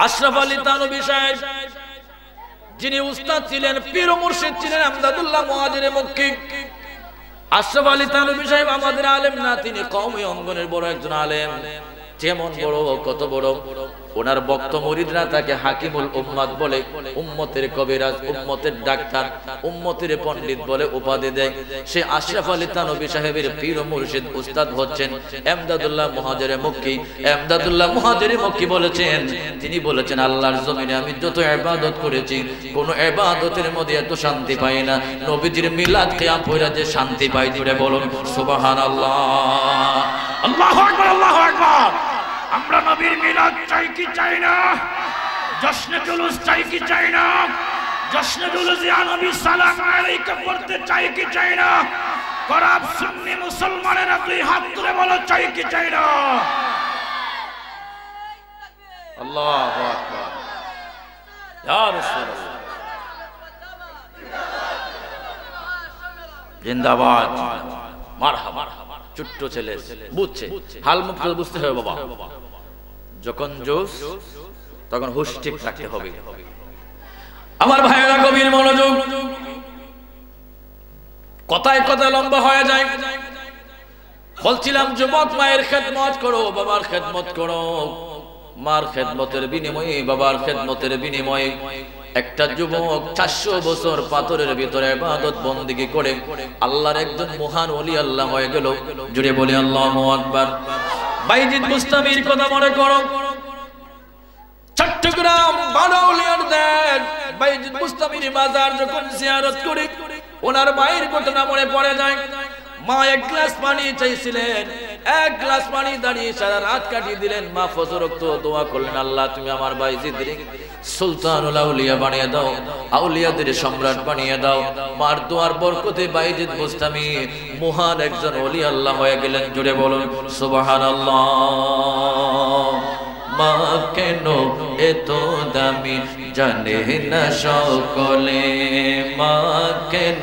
আশরাফ আলী থানভী সাহেব যিনি উস্তাদ ছিলেন, পীর ও মুর্শিদ ছিলেন, আমদাদুল্লাহ মুহাজিরে মক্কি। আশরাফ আলী থানভী সাহেব আমাদের আলেম না, তিনি কওমি অঙ্গনের বড় একজন আলেম। যেমন বড়, কত বড়, ওনার ভক্ত মুরিদরা তাকে হাকিমুল উম্মাত বলে, উম্মতের কবিরাজ, উম্মতের ডাক্তার, উম্মতের পণ্ডিত বলে উপাধি দেয়। সে আশরাফ আলী থানভী সাহেবের পীর ও মুর্শিদ উস্তাদ হচ্ছেন এমদাদুল্লাহ মুহাজিরে মক্কি। এমদাদুল্লাহ মুহাজিরে মক্কি বলেছেন, তিনি বলেছেন, আল্লাহর জমিনে আমি যত ইবাদত করেছি, কোন ইবাদতের মধ্যে এত শান্তি পাই না, নবীজির মিলাদ কিয়াম পড়া যে শান্তি পাই। জুড়ে বলুন সুবহানাল্লাহ। আল্লাহু আকবার, আল্লাহু আকবার। আমরা নবীর মিলাদ চাই কি চাই না? জশ্নে জুলুস চাই কি চাই না? জশ্নে জুলুস ইয়া নবী সালামু আলাইকা পড়তে চাই কি চাই না? গরাব সুন্নি মুসলমানেরা দুই হাত তুলে বলো চাই কি চাই না? আল্লাহু আকবার, ইয়া রাসূলুল্লাহ, জিন্দাবাদ, মারহাবা। ছোট্ট ছেলে বুঝছে, হাল মুখ বুঝতে হবে বাবা। যখন জোশ তখন হুশ ঠিক রাখতে হবে। আমার ভাইয়েরা গভীর মনোযোগ, কথায় কথায় লম্বা হয়ে যায়। বলছিলাম যুবক মায়ের খেদমত করো, বাবার খেদমত করো। মার খেদমতের বিনিময়ে, বাবার খেদমতের বিনিময়ে একটা যুবক 400 বছর পাথরের ভিতরে ইবাদত বন্দেগী করে আল্লাহর একজন মহান ওলি আল্লাহ হয়ে গেল। জুড়ে বলি আল্লাহু আকবার। বাইজিদ বুস্তামির কথা মনে করো, চট্টগ্রাম বারৌলিয়ার দেন বাইজিদ বুস্তামির মাজার যখন জিয়ারত করি, ওনার মায়ের ঘটনা মনে পড়ে যায়। মা এক গ্লাস পানি চাইছিলেন, এক গ্লাস পানি দাঁড়িয়ে সারা রাত কাটিয়ে দিলেন। মা ফজর ওয়াক্ত দোয়া করলেন, আল্লাহ তুমি আমার বাইজিদের সুলতানুল আউলিয়া বানিয়ে দাও, আউলিয়াদের সম্রাট বানিয়ে দাও। মার দোয়ার বরকতে বাইজিদ বুস্তামি মহান একজন ওলি আল্লাহ হয়ে গেলেন। জুড়ে বলুন সুবহানাল্লাহ। মা কেন এত দামি জানে না সকলে, মা কেন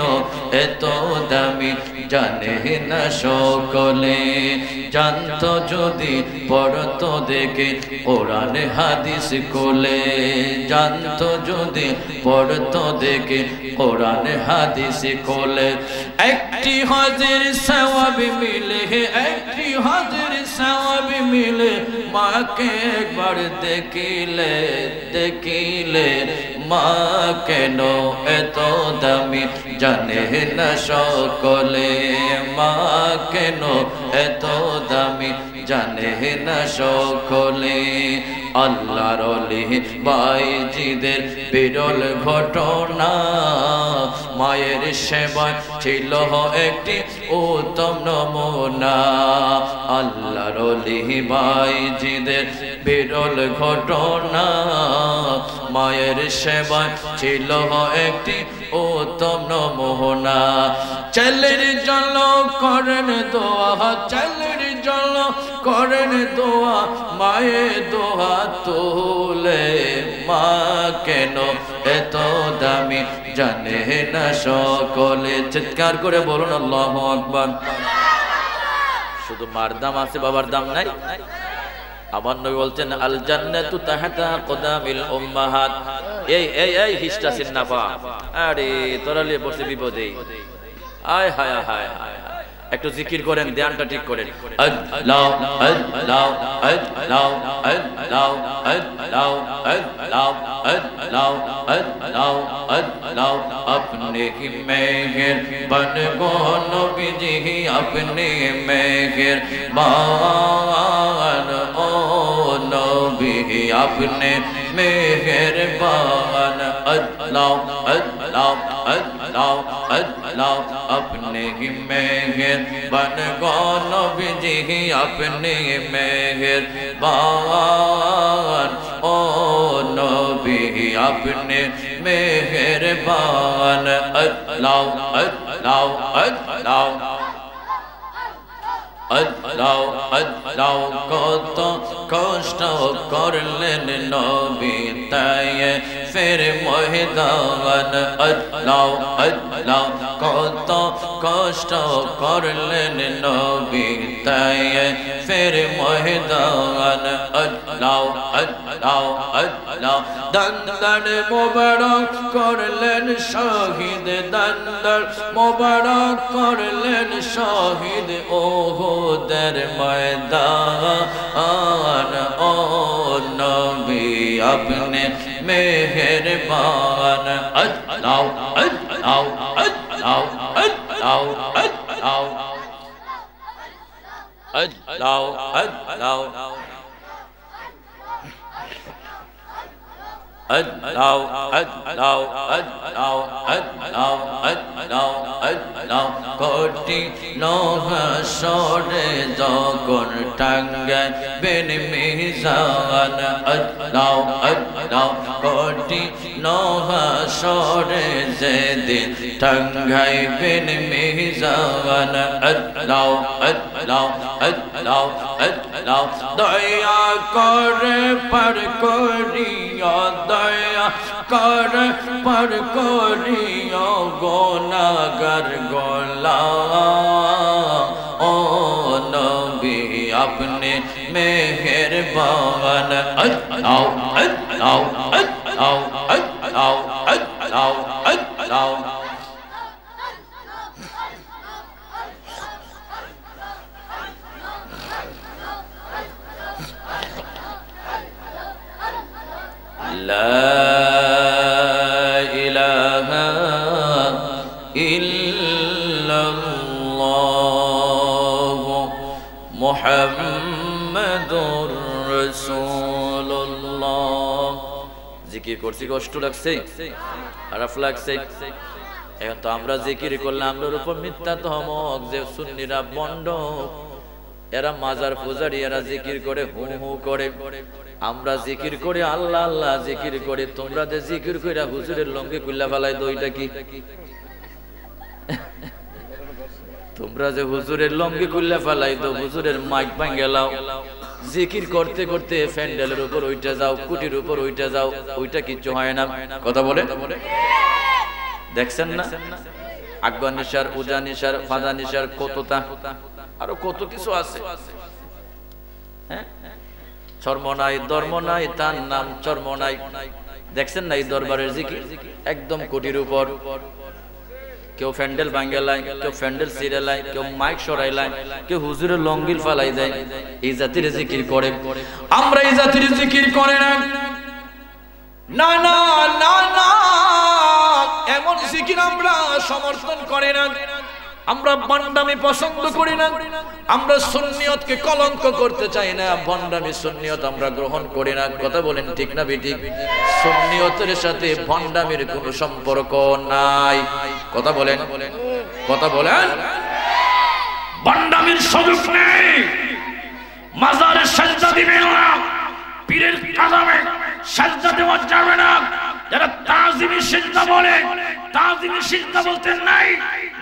এত দামি জানে না সকলে। জানতো যদি পড়তো দেখে কোরআন হাদিস কোলে, জানতো যদি পড়তো দেখে কোরআন হাদিস কোলে। একটি হাজির সওয়াব মিলে, একটি হাজির সওয়াব মিলে, মাকে একবার দেখিলে, দেখিলে। মা কেন এত দামি জানে না সকলে, মা কেন এত দামি জানে না সকলে। আল্লাহর ওলি বাইজিদের বিরল ঘটনা, মায়ের সেবা ছিল একটি উত্তম নমুনা। আল্লাহর ওলি বাইজিদের বিরল ঘটনা, মায়ের সেবা ছিল একটি উত্তম নমুনা ছেলের জন্য করেন দোয়া ছেলের জন্য করেন দোয়া মায়ের দোয়া তোলে মা কেন এত দামি জানে না সকলে চিৎকার করে বলুন আল্লাহু আকবার শুধু মার দাম আছে বাবার দাম নাই আমার নবী বলছেন আল জান্নাতু তাহতা কদামিল উম্মাহাত এই হিস্টা সিন্নাফা আরে তোরা লিয়ে বসে বিপদে আয় হায় হায় হায় একটু জিকির করেন ধ্যানটা ঠিক করেন আল্লাহ আল্লাহ আল্লাহ আল্লাহ আল্লাহ আল্লাহ আল্লাহ আল্লাহ আল্লাহ अपने ही मेहरबान गो नबीजी अपने मेहरबान ओ नबी अपने मेहरबान अल्लाह अल्लाह अल्लाह अल्लाह अपने ही मेहरबान गो नबीजी अपने मेहरबान ओ नबी अपने मेहरबान अल्लाह अल्लाह अल्लाह अल्लाह अल्लाह कत कष्ट करलेन नबी ताय फिर मैदान अल्लाह अल्लाह कत कष्ट करलेन नबी ताय फिर मैदान अल्लाह अल्लाह अल्लाह दंदन मुबारक करलेन शहीद दंदन मुबारक करलेन शहीद ओहो दर मैदान ओ नबी अपने मेहरबान अल्लाह अल्लाह अल्लाह अल्लाह अल्लाह अल्लाह अल्लाह अल्लाह अल्लाह अल्लाह अल्लाह अल्लाह अल्लाह कोटि নহশরে যখন টাঙ্গায় বেন মিজান अल्लाह अल्लाह कोटि নহশরে যেদিন টাঙ্গায় বেন মিজান अल्लाह अल्लाह अल्लाह अल्लाह দয়া করে পার করিয়া दया कर पर करियो गुनाहगार गोला ओ नबी अपने मेहरबान अल्लाह अल्लाह अल्लाह अल्लाह अल्लाह अल्लाह لا إله إلا الله محمد رسول الله জিকির করছি কষ্ট লাগছে খারাপ লাগছে এখন তো আমরা জিকির করলে আমরার উপর মিথ্যা তহমক যে সুন্নিরা বন্ড এরা মাজার পূজারি এরা জিকির করে হু হু করে আমরা জিকির করে আল্লাহ আল্লাহ জিকির করে তোমরা যে জিকির কইরা হুজুরের লঙ্গি কুল্লা ফেলাই দইটা কি তোমরা যে হুজুরের লঙ্গি কুল্লা ফেলাই দো হুজুরের মাইক ভাঙে লাও জিকির করতে করতে ফ্যান্ডেলের উপর ওইটা যাও কুটির উপর ওইটা যাও ওইটা কিচ্ছু হয় না কথা বলে দেখছেন না আকবর নিশার উজা নিশার ফাদা নিশার কতটা আরো কত কিছু আছে হ্যাঁ চর্ম নাই ধর্ম নাই তার নাম চর্ম নাই দেখছেন না এই দরবারের জিকির একদম কোটির উপর কেউ ফ্যান্ডেল ভাঙ্গেলাই কেউ ফ্যান্ডেল সিরেলাই কেউ মাইক সরাইলাই কেউ হুজুরের লঙ্গিল ফালাই দেয় এই জাতির জিকির করে আমরা এই জাতির জিকির করে না না না না না এমন জিকির আমরা সমর্থন করে না আমরা ভণ্ডামি পছন্দ করি না আমরা সুন্নিয়তকে কলঙ্ক করতে চাই না ভণ্ডামি সুন্নিয়ত আমরা গ্রহণ করি না কথা বলেন ঠিক না বেঠিক সুন্নিয়তের সাথে ভণ্ডামির কোনো সম্পর্ক নাই কথা বলেন ভণ্ডামির সুযোগ নেই মাজারে সেজদা দিবেন না পীরের কাদামে সিজদা দেওয়া যাবে না। যারা তাজিমি সিজদা বলে, তাজিমি সিজদা বলতে নাই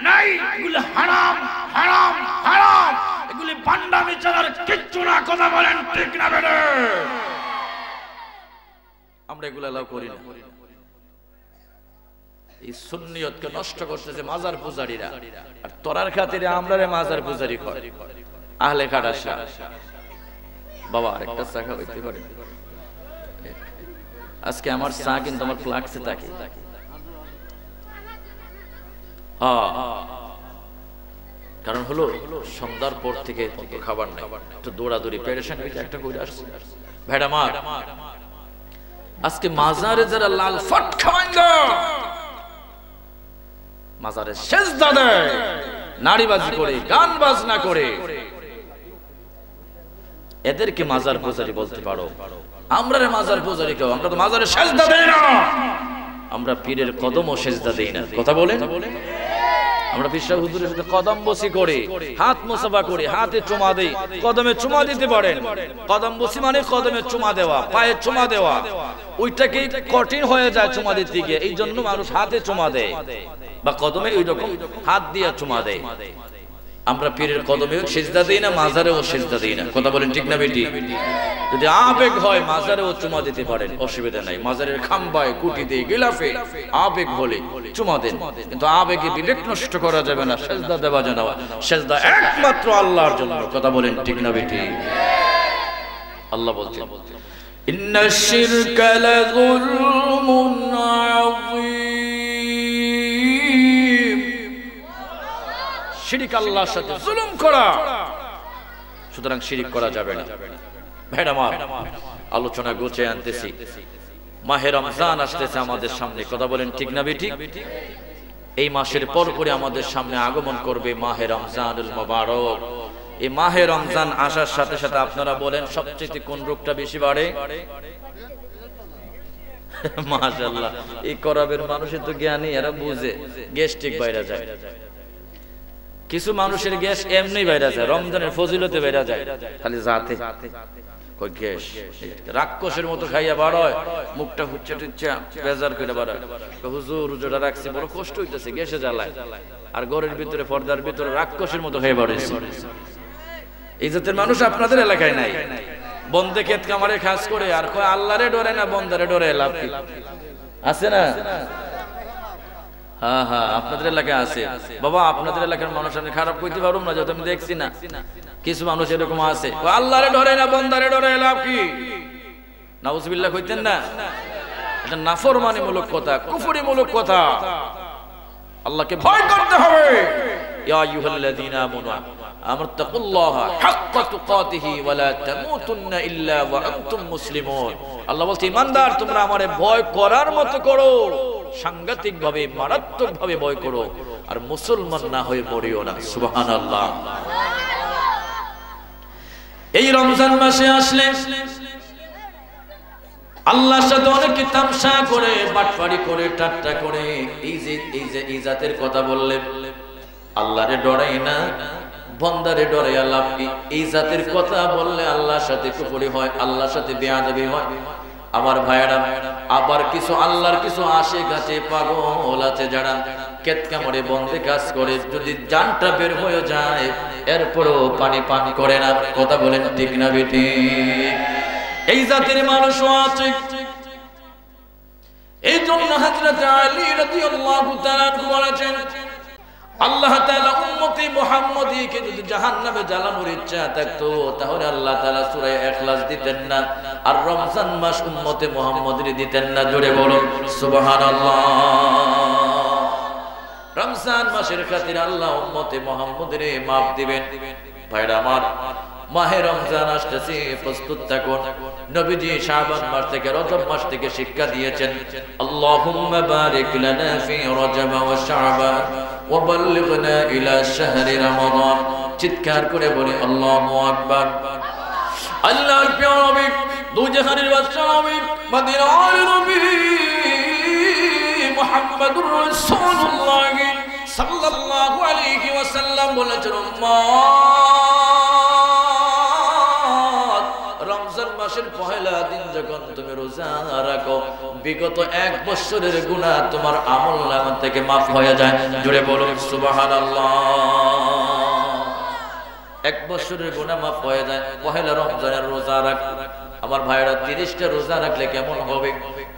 নাই, এগুলো হারাম হারাম হারাম, এগুলি বান্দামি ছাড়ার কিচ্ছু না। কথা বলেন ঠিক না বেড়ে? আমরা এগুলো এলাও করি না। এই সুন্নিয়তকে নষ্ট করতেছে মাজার পূজারীরা, আর তোরার খাতিরে আমরা মাজার পূজারি করি। আহলে খাটাসা বাবা আরেকটা চা খাওয়াইতে পারে? আজকে আমার চা কিন্তু আমার লাগছে তাকে। কারণ হলো সন্ধ্যার পর থেকে খাবার নাই, একটু দৌড়াদৌড়ি পেরেশান হয়েছে, একটা করে আসছে ভেড়া মার। আজকে মাজারে যারা লাল ফট খাওয়াইল, মাজারে সেজদা দেয়, নারীবাজি করে, গান বাজনা করে, এদেরকে মাজার পূজারি বলতে পারো? আমরা রে মাজার পূজারি কেউ? আমরা তো মাজারে সেজদা দেই না, আমরা পীরের কদমও সেজদা দেই না। কথা বলে আমরা পীর সাহেব হুজুরের সাথে কদম বসি করে, হাত মুসাফা করে, হাতে চুমা দেই। কদমে চুমা দিতে পারেন? কদম বসি মানে কদমে চুমা দেওয়া, পায়ে চুমা দেওয়া, ওইটাকে কঠিন হয়ে যায় চুমা দিতে গিয়ে, এই জন্য মানুষ হাতে চুমা দেয় বা কদমে ওই রকম হাত দিয়ে চুমা দেয়। আমরা পীরের কদমেও সিজদা দেই না, মাজারেও সিজদা দেই না। কথা বলেন ঠিক না বেটি? যদি আবেগ হয় মাজারেও চুমা দিতে পারেন, অসুবিধা নাই। মাজারের খাম্বায়, কুটিতে, গিলাফে আবেগ বলে চুমা দেন, কিন্তু আবেগে বিবেক নষ্ট করা যাবে না। সিজদা দেওয়া যেন সিজদা একমাত্র আল্লাহর জন্য। কথা বলেন ঠিক না বেটি? আল্লাহ বলছেন ইন্নাশ শিরকা লাযুলমুন আযীম। শিরিক আল্লাহর সাথে জুলুম করা, সুতরাং শিরিক করা যাবে না। ভেড়া মার আলোচনা গুছিয়ে আনতেছি। মাহে রমজান আসতেছে আমাদের সামনে। কথা বলেন ঠিক না বেঠিক? এই মাসের পর পরে আমাদের সামনে আগমন করবে মাহে রমজানুল মুবারক। এই মাহে রমজান আসার সাথে সাথে আপনারা বলেন সবচেয়ে কোন রোগটা বেশি বাড়ে? মাশাআল্লাহ, এই করাবের মানুষের তো জ্ঞানী, এরা বুঝে গ্যাস্ট্রিক বাইরে যায়। কিছু মানুষের গ্যাস এমনি বাইরে যায়, রমজানের ফজিলতে বাইরে যায়, খালি যাতে কই গ্যাস রাক্ষসের মতো খাইয়া বাড়ায়, মুখটা হুচ্চা টুচ্চা বেজার করে বাড়ায়। হুজুর রোজাটা রাখছি, বড় কষ্ট হইতেছে, গ্যাসে জ্বালায়, আর ঘরের ভিতরে পর্দার ভিতরে রাক্ষসের মতো খেয়ে বাড়াইছে। এই জাতের মানুষ আপনাদের এলাকায় নাই। বন্দে ক্ষেত কামারে খাস করে আর কয় আল্লাহরে ডরে না, বন্দারে ডরে, লাভ কি আছে না? হ্যাঁ হ্যাঁ, আপনাদের এলাকায় আছে বাবা। আপনাদের এলাকার মানুষ আমি খারাপ কইতে পারবো না, যত আমি দেখছি না। কিছু মানুষ এরকম আছে, আল্লাহরে ডরে না, বন্দারে ডরে, লাভ কি? নাউজুবিল্লাহ কইতেন না? এটা নাফরমানিমূলক কথা, কুফরিমূলক কথা। আল্লাহকে ভয় করতে হবে। ইয়া আইয়ুহাল্লাযীনা আমানু আমতাকুল্লাহা হাক্কা তুকাতিহি ওয়া লা তামুতুন্না ইল্লা ওয়া আনতুম মুসলিমুন। আল্লাহ বলছে, ঈমানদার তোমরা আমারে ভয় করার মতো করো, সাংঘাতিক ভাবে, মারাত্মক ভাবে ভয় করো, আর মুসলমান না হয়ে মরিও না। সুবহানাল্লাহ। এই রমজান মাসে আসলে আল্লাহর সাথে অনেকে তামসা করে, বাটপাড়ি করে, ঠাট্টা করে। এই জাতের কথা বললে আল্লাহরে ডরাই না, বন্দারে ডরে, আল্লাহ এই জাতের কথা বললে আল্লাহর সাথে কুফরি হয়, আল্লাহর সাথে বেয়াদবি হয়। আমার ভাইয়েরা, আবার কিছু আল্লাহর কিছু আশে গাছে পাগল আছে যারা কেতকা মরে বন্দে কাজ করে, যদি জানটা বের হয়ে যায় এরপরও পানি পান করে না। কথা বলেন ঠিক না বেটি? এই জাতির মানুষও আছে। এই জন্য হযরত আলী রাদিয়াল্লাহু তাআলা বলেছেন, আল্লাহ তাআলা উম্মতে মুহাম্মদীকে যদি জাহান্নামে জ্বালানোর ইচ্ছা থাকতো তাহলে আল্লাহ তাআলা সূরা ইখলাস দিতেন না, আর রমজান মাস উম্মতে মুহাম্মদীর দিতেন না। জোরে বলুন সুবহানাল্লাহ। রমজান মাসের খাতিরে আল্লাহ উম্মতে মুহাম্মদীর মাফ দিবেন। ভাইরা আমার, মাহে রমজান আসতেছে, প্রস্তুত থাকুন। নবীজি শাবান মাস থেকে, রজব মাস থেকে শিক্ষা দিয়েছেন, আল্লাহুম্মা বারিক লানা ফি রজব ওয়া শাবান ওয়া বাল্লিগনা ইলা শাহরি রমাদান। চিৎকার করে বলি আল্লাহু আকবার। আল্লাহর প্রিয় নবী, দুই জাহানের বাদশা নবী, মদিনার নবী মুহাম্মদুর রাসূলুল্লাহ সাল্লাল্লাহু আলাইহি ওয়াসাল্লাম বলেছেন, উম্মত রমজান মাসের পহেলা দিন যখন তুমি রোজা রাখো বিগত 1 বছরের গুনাহ তোমার আমলনামা থেকে মাফ হয়ে যায়। জোরে বলুন সুবহানাল্লাহ। 1 বছরের গুনাহ মাফ হয়ে যায় পহেলা রমজানের রোজা রাখ। আমার ভাইরা 30টা রোজা রাখলে কেমন হবে,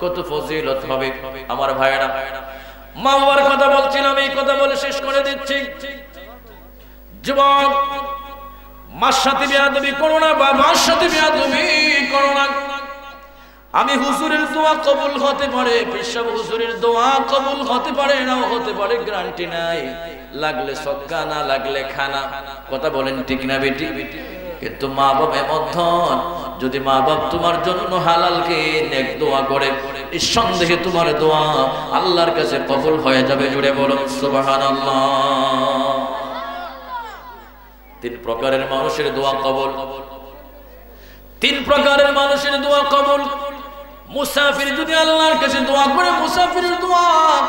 কত ফজিলত হবে আমার ভাইরা। মা বাবার কথা বলছিলাম, এই কথা বলে শেষ করে দিচ্ছি। যুবক, মার সাথে বেয়াদবি করো না, বাবার সাথে বেয়াদবি করো না। আমি হুজুরের দোয়া কবুল হতে পারে, পেশাব হুজুরের দোয়া কবুল হতে পারে, নাও হতে পারে, গ্যারান্টি নাই। লাগলে সদকা, না লাগলে খানা। কথা বলেন ঠিক না বেটি? কিন্তু মা বাবা এমন ধন, যদি মা বাপ তোমার জন্য হালালকে নেক দোয়া করে, নিঃসন্দেহে তোমার দোয়া আল্লাহর কাছে কবুল হয়ে যাবে। জুড়ে বলুন সুবহানাল্লাহ। 3 প্রকারের মানুষের দোয়া কবুল। 3 প্রকারের মানুষের দোয়া কবুল। মুসাফির যদি আল্লাহর কাছে দোয়া করে, মুসাফিরের দোয়া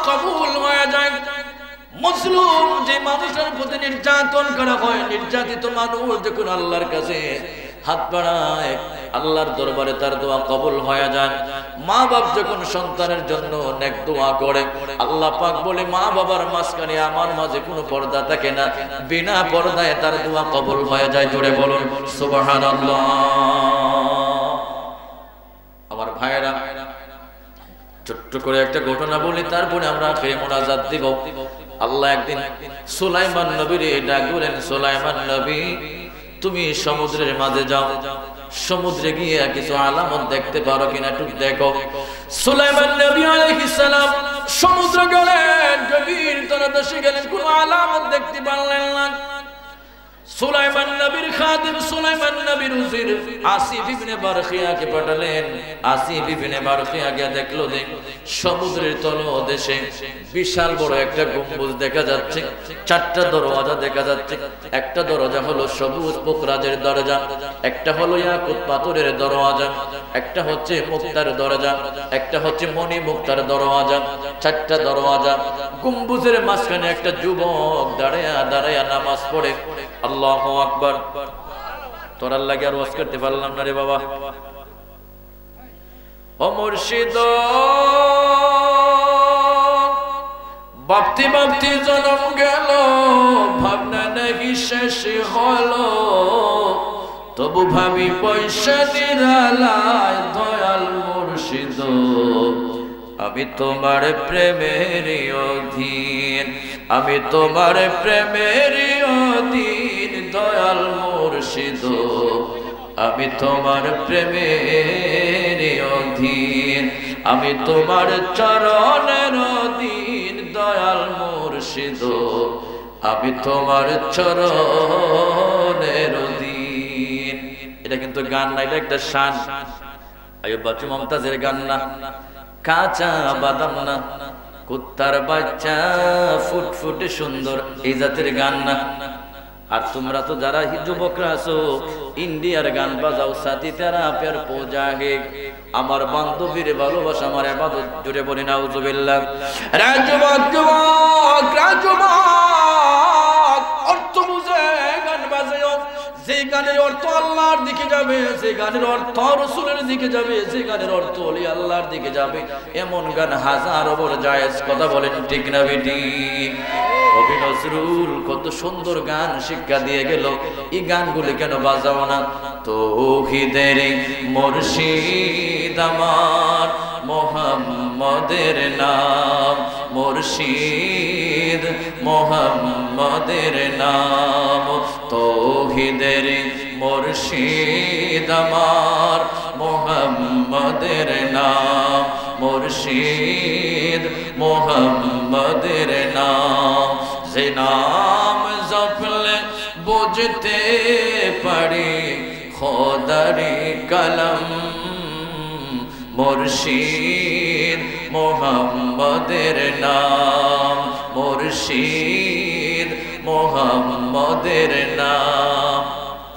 কবুল হয়ে যায়। মুসলিম যে মানুষের প্রতি নির্যাতন করা হয়, নির্যাতিত মানুষ যখন আল্লাহর কাছে হাত বাড়ায়, আল্লাহর দরবারে তার দোয়া কবুল হয়ে যায়। মা বাপ যখন সন্তানের জন্য নেক দোয়া করে, আল্লাহ পাক বলে মা বাবার মাঝখানে আমার মাঝে কোনো পর্দা থাকে না, বিনা পর্দায় তার দোয়া কবুল হয়ে যায়। জোরে বলুন সুবহানাল্লাহ। আমার ভাইরা, ছোট্ট করে একটা ঘটনা বলি, তারপরে আমরা আখিরে মোনাজাত দিব। আল্লাহ একদিন সুলাইমান নবীর ডাক বলেন, সুলাইমান নবী তুমি সমুদ্রের মাঝে যাও, সমুদ্রে গিয়ে কিছু আলামত দেখতে পারো কিনা একটু দেখো। সুলাইমান নবী আলাইহিস সালাম সমুদ্র গেলেন, গভীর তলদেশে গেলেন, কোনো আলামত দেখতে পারলেন না। সুলাইমান নবীর খাদিম, সুলাইমান নবীর উজির আসিফ ইবনে বারখিয়াকে পাঠালেন। আসিফ ইবনে বারখিয়া গিয়ে দেখলো যে সমুদ্রের তলদেশে বিশাল বড় একটা গম্বুজ দেখা যাচ্ছে, 4টা দরওয়াজা দেখা যাচ্ছে। একটা দরজা হলো সবুজ পোকরাজের দরজা, একটা হলো ইয়াকুত পাথরের দরওয়াজা, একটা হচ্ছে মুক্তার দরজা, একটা হচ্ছে মণি মুক্তার দরওয়াজা। 4টা দরওয়াজা। গম্বুজের মাঝখানে একটা যুবক দাঁড়ায়া দাঁড়ায়া নামাজ পড়ে। আল্লাহু আকবার। তোরার লাগে আর ওয়াজ করতে পারলাম না রে বাবা। ও মুর্শিদ, ভাবতে ভাবতে জন্ম গেল, ভাবনা নাকি শেষ হলো, তবু ভাবি পয়সা নিরালায় দয়াল মুর্শিদ, আমি তোমার প্রেমের অধীন, আমি তোমার প্রেমের অধীন দয়াল মুর্শিদ, আমি তোমার প্রেমের অধীন, আমি তোমার চরণের অধীন দয়াল মুর্শিদ, আমি তোমার চরণের অধীন। এটা কিন্তু গান না, এটা একটা শান। আইয়ুব বাচ্চু মমতাজের গান না, কাঁচা বাদাম না, কুত্তার বাচ্চা ফুটফুটে সুন্দর, এই জাতের গান না। আর তোমরা তো যারা যুবকরা আছো, ইন্ডিয়ার গান বাজাও, সাথী তেরা প্যার পূজা হে, আমার বান্ধবীর ভালোবাসা আমার ইবাদত। জুড়ে বলি নাউজুবিল্লাহ। রাজবাক যুবক, রাজবাক অর্থ বুঝে গান বাজাও। যে গানের অর্থ আল্লাহর দিকে যাবে, যে গানের অর্থ রাসূলের দিকে যাবে, যে গানের অর্থ ওলি আল্লাহর দিকে যাবে, এমন গান হাজারো বড় জায়েজ। কথা বলেন ঠিক না বেটি? কবি নজরুল কত সুন্দর গান শিক্ষা দিয়ে গেল, এই গানগুলি কেন বাজাও না? তৌহিদের মুর্শিদ আমার মুহাম্মদের নাম, মুর্শিদ মুহাম্মদের নাম, তৌহিদের মুর্শিদ আমার মুহাম্মদের নাম, মুর্শিদ মুহাম্মদের নাম। যে নাম জপলে বুঝতে পারি খোদারি কলম, মুর্শিদ মুহাম্মদের নাম, মুর্শিদ মুহাম্মদের নাম।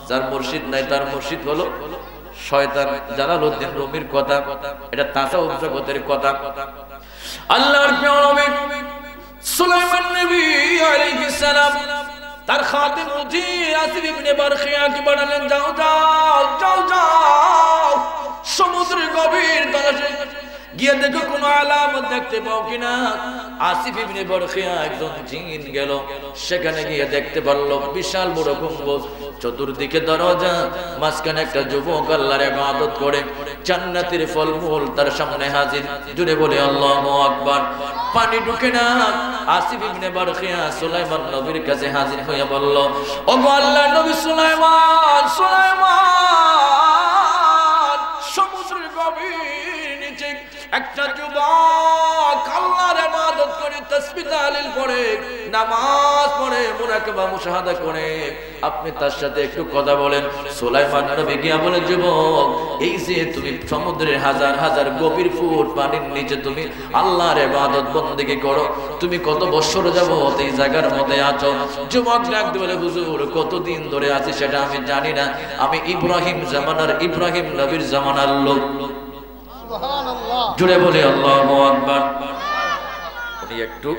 যার মুর্শিদ নাই তার মুর্শিদ হলো শয়তান। জালালউদ্দিন রুমির কথা, এটা তাসাউফ জগতের কথা। আল্লাহর প্রিয় নবী সুলাইমান নবী আলাইহিস সালাম তার খাদিম মুজির আসিফ ইবনে বারখিয়া কে বললেন, যাও যাও যাও যাও, সমুদ্রের গভীর তলাশে গিয়ে দেখো কোনো আলামত দেখতে পাও কিনা। আসিফ ইবনে বরখিয়া একজন জিন গেল, সেখানে গিয়ে দেখতে পারলো বিশাল বড় গম্বুজ, চতুর্দিকে দরজা, মাঝখানে একটা যুবক আল্লাহর ইবাদত করে, জান্নাতের ফলমূল তার সামনে হাজির। জুড়ে বলে আল্লাহু আকবার। পানি ঢুকে না, আসিফ ইবনে বরখিয়া সুলাইমান নবীর কাছে হাজির হয়ে বলল, ওগো আল্লাহর নবী সুলাইমান, সুলাইমান, সমুদ্রের গভীর নিচে একটা যুবক আল্লাহর ইবাদত করে, তাসবিহ তাহলিল পড়ে, নামাজ পড়ে, মুরাকাবা মুশাহাদা করে, আপনি তার সাথে একটু কথা বলেন। সুলাইমান নবী গিয়া বলে, যুবক, এই যে তুমি সমুদ্রের হাজার হাজার গভীর ফুট পানির নিচে তুমি আল্লাহর ইবাদত বন্দেগী করো, তুমি কত বছর যাবত এই জায়গার মধ্যে আছো? যুবক ডাকতে বলে, হুজুর, কতদিন ধরে আছি সেটা আমি জানি না, আমি ইব্রাহিম জামানার, ইব্রাহিম নবীর জামানার লোক। জুড়ে বলে আল্লাহু আকবার। উনি একটু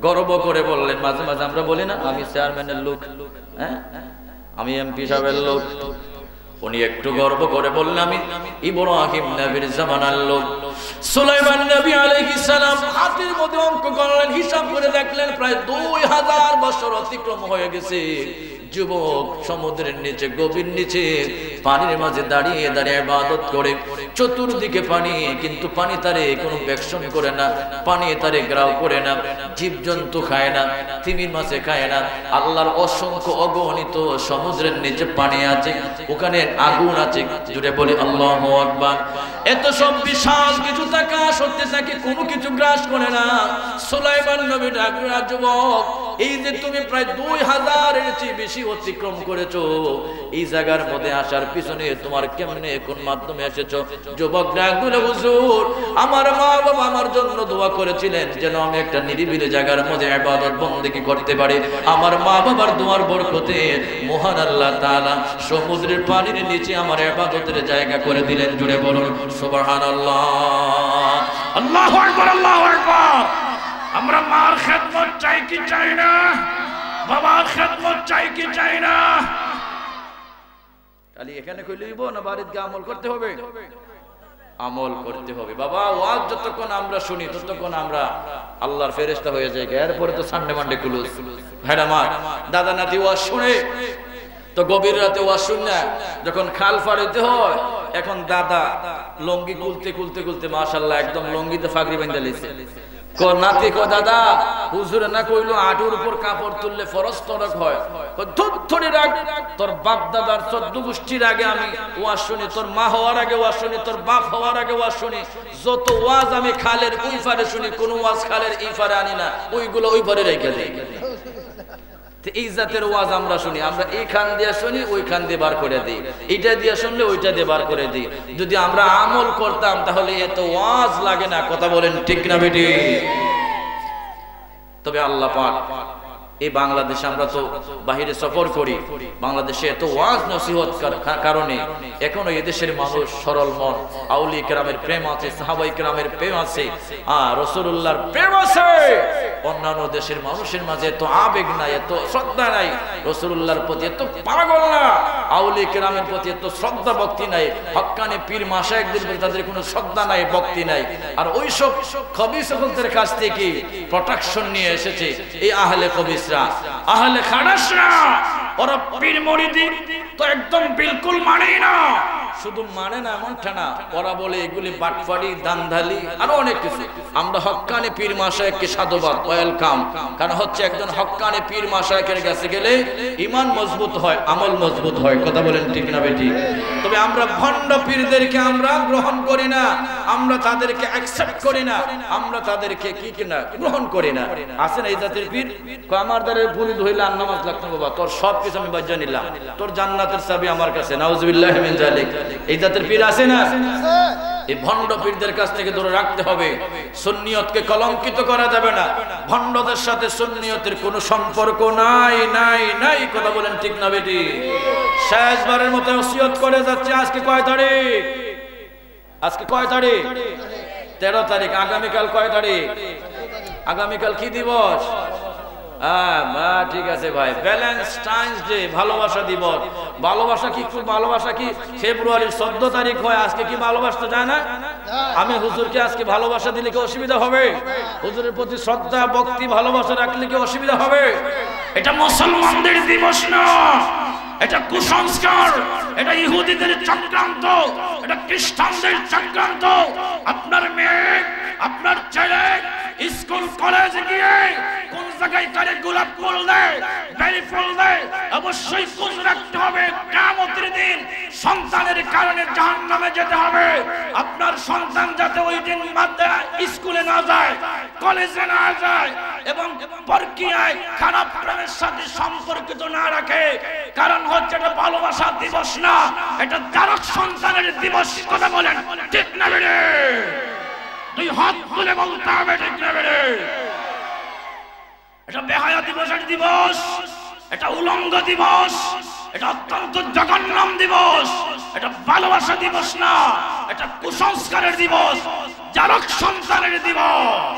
গর্ব করে বললেন, মাঝে মাঝে আমরা বলি না আমি চেয়ারম্যানের লোক, হ্যাঁ আমি এমপি সাহেবের লোক। উনি একটু গর্ব করে বললেন, আমি ইব্রাহিম নবীর জামানার লোক। সুলাইমান নবী আলাইহিস সালাম হাতের মধ্যে অঙ্ক করলেন, হিসাব করে দেখলেন প্রায় 2000 বছর অতিক্রম হয়ে গেছে। যুবক সমুদ্রের নিচে, গভীর নিচে পানির মাঝে দাঁড়িয়ে দাঁড়িয়ে ইবাদত করে, চতুর্দিকে পানি, কিন্তু পানি তারে কোনো ব্যাকশন করে না, পানি তারে গ্রাও করে না, জীবজন্তু খায় না, তিমির মাছে খায় না। আল্লাহর অসংখ্য অগণিত সমুদ্রের নিচে পানি আছে, ওখানে আগুন আছে। জুড়ে বলে আল্লাহু আকবার। এত সব বিশাল কিছু থাকা সত্যি তাকে কোনো কিছু গ্রাস করে না। সুলাইমান নবী ডাকলেন, যুবক, এই যে তুমি প্রায় 2000 এর চেয়ে বেশি অতিক্রম করেছো, এই জায়গার মধ্যে আসার পিছনে তোমার কেমনে কোন মাধ্যমে এসেছো? যুবক ডাকলেন, হুজুর, আমার মা বাবা আমার জন্য দোয়া করেছিলেন যেন আমি একটা নিরিবিলি জায়গার মধ্যে ইবাদত বন্দেগী করতে পারি। আমার মা বাবার দোয়ার বরকতে মহান আল্লাহ তাআলা সমুদ্রের পানির নিচে আমার ইবাদতের জায়গা করে দিলেন। জুড়ে বলুন সুবহানাল্লাহ। আল্লাহু আকবার, আল্লাহু আকবার। আমরা মার খেদমত চাই কি চাই না? বাবার খেদমত চাই কি চাই না? খালি এখানে কইলেইব না, বাড়িতে গিয়ে আমল করতে হবে? আমল করতে হবে বাবা। ওয়াজ যতক্ষণ আমরা শুনি ততক্ষণ আমরা আল্লাহর ফেরেশতা হয়ে যাই। এরপরে তো সানডে মানডে ক্লোজ। হ্যাঁ আমার দাদা নাতি ওয়াজ শুনে তো গভীর রাতে ওয়াজ শুনে যখন খাল ফাড়াইতে হয়, এখন দাদা লঙ্গি খুলতে খুলতে খুলতে মাশাআল্লাহ একদম লঙ্গিতে ফাগরি বাঁধা লইছে। নাতি কো দাদা, হুজুরে না কইলো আটুর উপর কাপড় তুললে ফরজ তরক হয়। ধরে রাখ, তোর বাপ দাদার 14 গোষ্ঠীর আগে আমি ওয়াজ শুনি, তোর মা হওয়ার আগে ওয়াজ শুনি, তোর বাপ হওয়ার আগে ওয়াজ শুনি। যত ওয়াজ আমি খালের ওই পারে শুনি, কোন ওয়াজ খালের এই পারে আনি না, ওইগুলো ওই পারে রেখে দেই। এই জাতের ওয়াজ আমরা শুনি, আমরা এই খান দিয়ে শুনি, ওই খান দিয়ে বার করে দিই, এইটা দিয়ে শুনলে ওইটা দিয়ে বার করে দিই। যদি আমরা আমল করতাম তাহলে এত ওয়াজ লাগে না। কথা বলেন ঠিক না বেটি? তবে আল্লাহ পাক এই বাংলাদেশে, আমরা তো বাহিরে সফর করি, বাংলাদেশে এত ওয়াজ নসিহত কারণে এখনো এদেশের মানুষ সরল মন, আউলিয়া কেরামের প্রেম আছে, সাহাবায়ে কেরামের প্রেম আছে, রাসূলুল্লাহর প্রেম আছে। অন্যান্য দেশের মানুষের মাঝে এত আবেগ নাই, এত শ্রদ্ধা নাই, রাসূলুল্লাহর প্রতি এত পাগল না, আউলিয়া কেরামের প্রতি এত শ্রদ্ধা ভক্তি নাই, হক্কানি পীর মাশায়েখদের প্রতি তাদের কোনো শ্রদ্ধা নাই, ভক্তি নাই। আর ওইসব খবিসদের কাছ থেকে প্রোটেকশন নিয়ে এসেছে এই আহলে খবিস, আহলে খানাসরা। ওরা পীর মুরিদি তো একদম বিলকুল মানেই না। শুধু মানে না এমনটা না, ওরা বলে এগুলি বাটপাড়ি, দান্ধালি, আরো অনেক কিছু। আমরা হক্কানি পীর মাশায়েখকে সাধুবাদ, ওয়েলকাম। কারণ হচ্ছে একজন হক্কানি পীর মাশায়েখের কাছে গেলে ঈমান মজবুত হয়, আমল মজবুত হয়। কথা বলেন ঠিক না বেটি? তবে আমরা ভণ্ড পীরদেরকে আমরা গ্রহণ করি না, আমরা তাদেরকে অ্যাকসেপ্ট করি না, আমরা তাদেরকে কি কিনা গ্রহণ করি না। আছেন এই জাতের পীর, আমার দ্বারা পুরি ধইলে আর নামাজ লাগতো বাবা, তোর সব কিছু আমি বাজ্জা নিলাম, তোর জান্নাতের চাবি আমার কাছে, নাউজুবিল্লাহ মিন যালিক। এই জাতের পীর আছে না? এই ভণ্ড পীরদের কাছ থেকে দূরে রাখতে হবে। সুন্নিয়তকে কলঙ্কিত করা যাবে না। ভণ্ডদের সাথে সুন্নিয়তের কোনো সম্পর্ক নাই, নাই, নাই। কথা বলেন ঠিক না বেটি? শেষবারের মতো ওসিয়ত করে যাচ্ছে। আজকে কয় তারিখ? আজকে কয় তারিখ? 13 তারিখ। আগামীকাল কয় তারিখ? আগামীকাল কি দিবস? ঠিক আছে ভাই, ভ্যালেন্টাইন্স ডে, ভালোবাসা দিবস। ভালোবাসা কি ফেব্রুয়ারির 14 তারিখ হয়? আজকে কি ভালোবাসতে যায় না? আমি হুজুরকে আজকে ভালোবাসা দিলে কি অসুবিধা হবে? হুজুরের প্রতি শ্রদ্ধা ভক্তি ভালোবাসা রাখলে কি অসুবিধা হবে? এটা মুসলমানদের দিবস না, এটা কুসংস্কার, এটা ইহুদিদের চক্রান্ত, এটা খ্রিস্টানদের চক্রান্ত। আপনার মেয়ে, আপনার ছেলে স্কুল কলেজে গিয়ে কোন জায়গায় কারে গোলাপ ফুল দেয়, বেলি ফুল দেয়, অবশ্যই খোঁজ রাখতে হবে। কিয়ামতের দিন সন্তানের কারণে জাহান্নামে যেতে হবে। আপনার সন্তান যাতে ওই দিন স্কুলে না যায়, কলেজে না যায় এবং পরকীয়ায় খারাপ প্রেমের সাথে সম্পর্কিত না রাখে। কারণ হচ্ছে এটা ভালোবাসা দিবস না, এটা জারক সন্তানের দিবস। কথা বলেন ঠিক না বেড়ে? দুই হাত তুলে বলতে হবে ঠিক না বেড়ে? এটা বেহায়া দিবসের দিবস, এটা উলঙ্গ দিবস, এটা অত্যন্ত জঘন্য দিবস। এটা ভালোবাসা দিবস না, এটা কুসংস্কারের দিবস, জারক সন্তানের দিবস।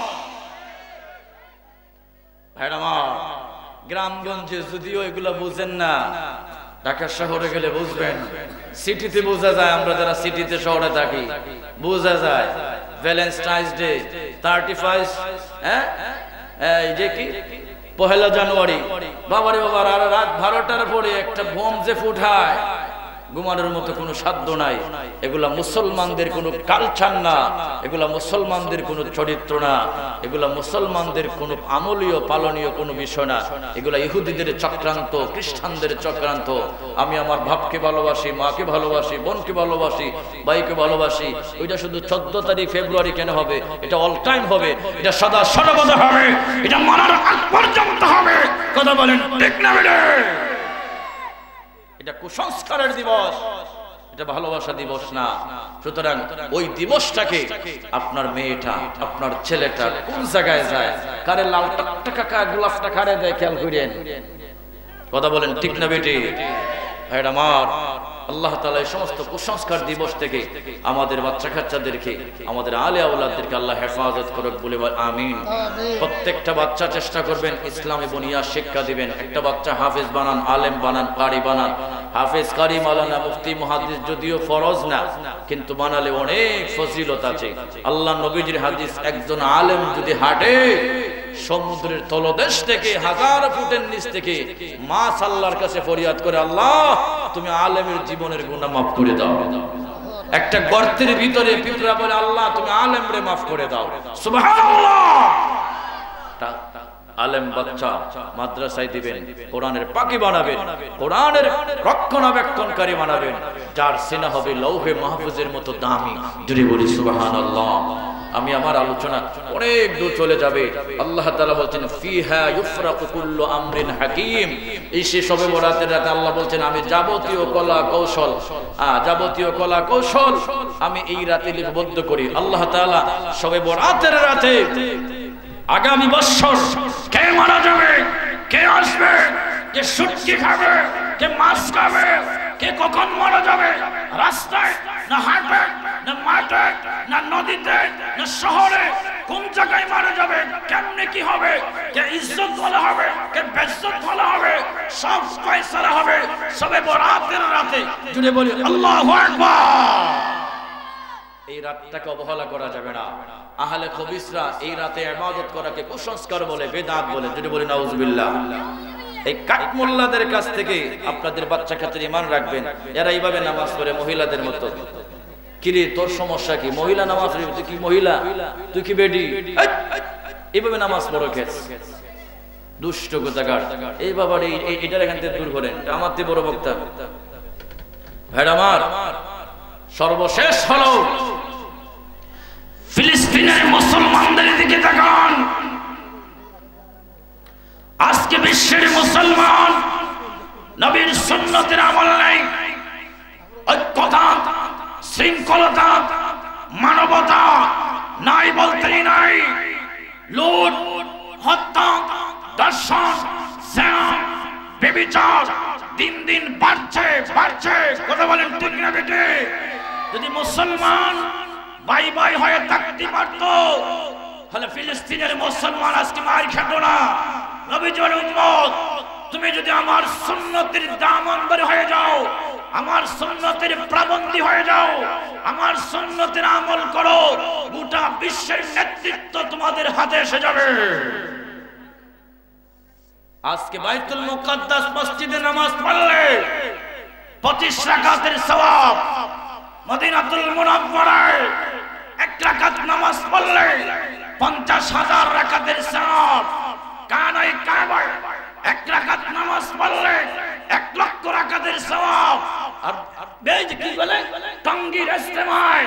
ভাইরা আমার, গ্রামগঞ্জে যদিও এগুলো বুঝেন না, ঢাকা শহরে গেলে বুঝবেন, সিটিতে বোঝা যায়। আমরা যারা সিটিতে শহরে থাকি বোঝা যায়। ভ্যালেন্টাইন্স ডে 31, এই যে কি 1 জানুয়ারি, বাবারে বাবার, আর রাত 12টার পরে একটা বোম যে ফুটায়, ঘুমানোর মতো কোনো সাধ্য নাই। এগুলা মুসলমানদের কোনো কালচার না, এগুলা মুসলমানদের কোনো চরিত্র না, এগুলা মুসলমানদের কোনো আমলীয় পালনীয় কোনো বিষয় না। এগুলা ইহুদিদের চক্রান্ত, খ্রিস্টানদের চক্রান্ত। আমি আমার বাপকে ভালোবাসি, মাকে ভালোবাসি, বোনকে ভালোবাসি, ভাইকে ভালোবাসি। ওইটা শুধু 14 তারিখ ফেব্রুয়ারি কেন হবে? এটা অল টাইম হবে, এটা সদা সর্বদা হবে, এটা মরার আগ পর্যন্ত হবে। কথা বলেন ঠিক না বেড়ে? এটা কুসংস্কারের দিবস, এটা ভালোবাসা দিবস না। সুতরাং ওই দিবসটাকে আপনার মেয়েটা, আপনার ছেলেটা কোন জায়গায় যায়, কারে লাল টকটকা গোলাপটা কারে দেয়, খেয়াল করেন। কথা বলেন ঠিক না বেটি? ভাইরা আমার, আল্লাহ তাআলা এই সমস্ত কুসংস্কার দিবস থেকে আমাদের বাচ্চা কাচ্চাদেরকে, আমাদের আলে আওলাদদেরকে আল্লাহ হেফাজত করুক বলে আমিন। প্রত্যেকটা বাচ্চা চেষ্টা করবেন ইসলামী বুনিয়াদ শিক্ষা দিবেন। একটা বাচ্চা হাফেজ বানান, আলেম বানান, কারি বানান। হাফেজ, কারি, মাওলানা, মুফতি, মুহাদ্দিস যদিও ফরজ না, কিন্তু বানালে অনেক ফজিলত আছে। আল্লাহ নবীজির হাদিস, একজন আলেম যদি হাঁটে সমুদ্রের তলদেশ থেকে 1000 ফুটের নিচ থেকে মাছ আল্লাহর কাছে ফরিয়াদ করে, আল্লাহ তুমি আলেমের জীবনের গুনাহ মাফ করে দাও। একটা গর্তের ভিতরে পিঁপড়া বলে, আল্লাহ তুমি আলেমরে মাফ করে দাও। সুবহানাল্লাহ। আলেম বাচ্চা মাদ্রাসায় দিবেন, কোরআনের পাখি বানাবেন, কোরআনের রক্ষণাবেক্ষণকারী বানাবেন, যার সিনা হবে লৌহে মাহফুজের মতো দামি। জুড়ে বলি সুবহানাল্লাহ। আমি আমার আলোচনা অনেক দূর চলে যাবে। আল্লাহ তাআলা বলছেন, ফিহা ইউফরাকু কুল্লু আমরিন হাকিম। এই সে শবে বরাতের রাতে আল্লাহ বলছেন, আমি যাবতীয় কলা কৌশল আমি এই রাতে লিপিবদ্ধ করি। আল্লাহ তাআলা শবে বরাতের রাতে আগামী বছর কে মারা যাবে, কে আসবে, কে শুটকি খাবে, কে মাছ খাবে, কে কখন মারা যাবে, রাস্তায় না হাটে না মাঠে না নদীতে না শহরে, কোন জায়গায় মারা যাবে, কেমনে কি হবে, কে ইজ্জত বলা হবে, কে বেজ্জত বলা হবে, সব ফয়সালা হবে সবে বরাতের রাতে। জুড়ে বলি আল্লাহু আকবার। এই রাতটাকে অবহেলা করা যাবে না। আহলে খবিসরা এই রাতে ইবাদত করাকে কুসংস্কার বলে, বেদাত বলে। যদি বলি নাউজুবিল্লাহ। এই কাঠমোল্লাদের কাছ থেকে আপনাদের বাচ্চা কাচ্চার ঈমান রাখবেন। এরা এইভাবে নামাজ পড়ে মহিলাদের মতো। কিরে তোর সমস্যা কি? মহিলা নামাজ পড়ে, তুই কি মহিলা? তুই কি বেডি? এইভাবে নামাজ পড়ো কেস? দুষ্ট কোথাকার। এই বাবার এটার এখান থেকে দূর করেন। আমার থেকে বড় বক্তা। ভাইরা আমার, সর্বশেষ হলো ফিলিস্তিনের মুসলমানদের দিকে তাকান। আজকে বিশ্বের মুসলমান নবীর সুন্নতের আমল নাই, ঐক্যতা, শৃঙ্খলতা, মানবতা নাই বলতেই নাই। লুট, হত্যা, দর্শন, জেনা, ব্যভিচার দিন দিন বাড়ছে। কথা বলেন ঠিক না বেটে? যদি মুসলমান বাই বাই হয়ে থাকতে পারতো, তাহলে ফিলিস্তিনের মুসলমান আজকে মার খেত না। নবীজির উম্মত, তুমি যদি আমার সুন্নতের দামানদার হয়ে যাও, আমার সুন্নতের প্রবন্ধী হয়ে যাও, আমার সুন্নতের আমল করো, গোটা বিশ্বের নেতৃত্ব তোমাদের হাতে এসে যাবে। আজকে বাইতুল মুকাদ্দাস মসজিদে নামাজ পড়লে 25 রাকাতের সওয়াব, মদিনাতুল মুনাওয়ারায় 1 রাকাত নামাজ পড়লে 50,000 রাকাতের সওয়াব, কানায় কাবায় 1 রাকাত নামাজ পড়লে 1 লক্ষ রাকাতের সওয়াব। আর বেজ কি বলে টঙ্গীর ইজতেমায়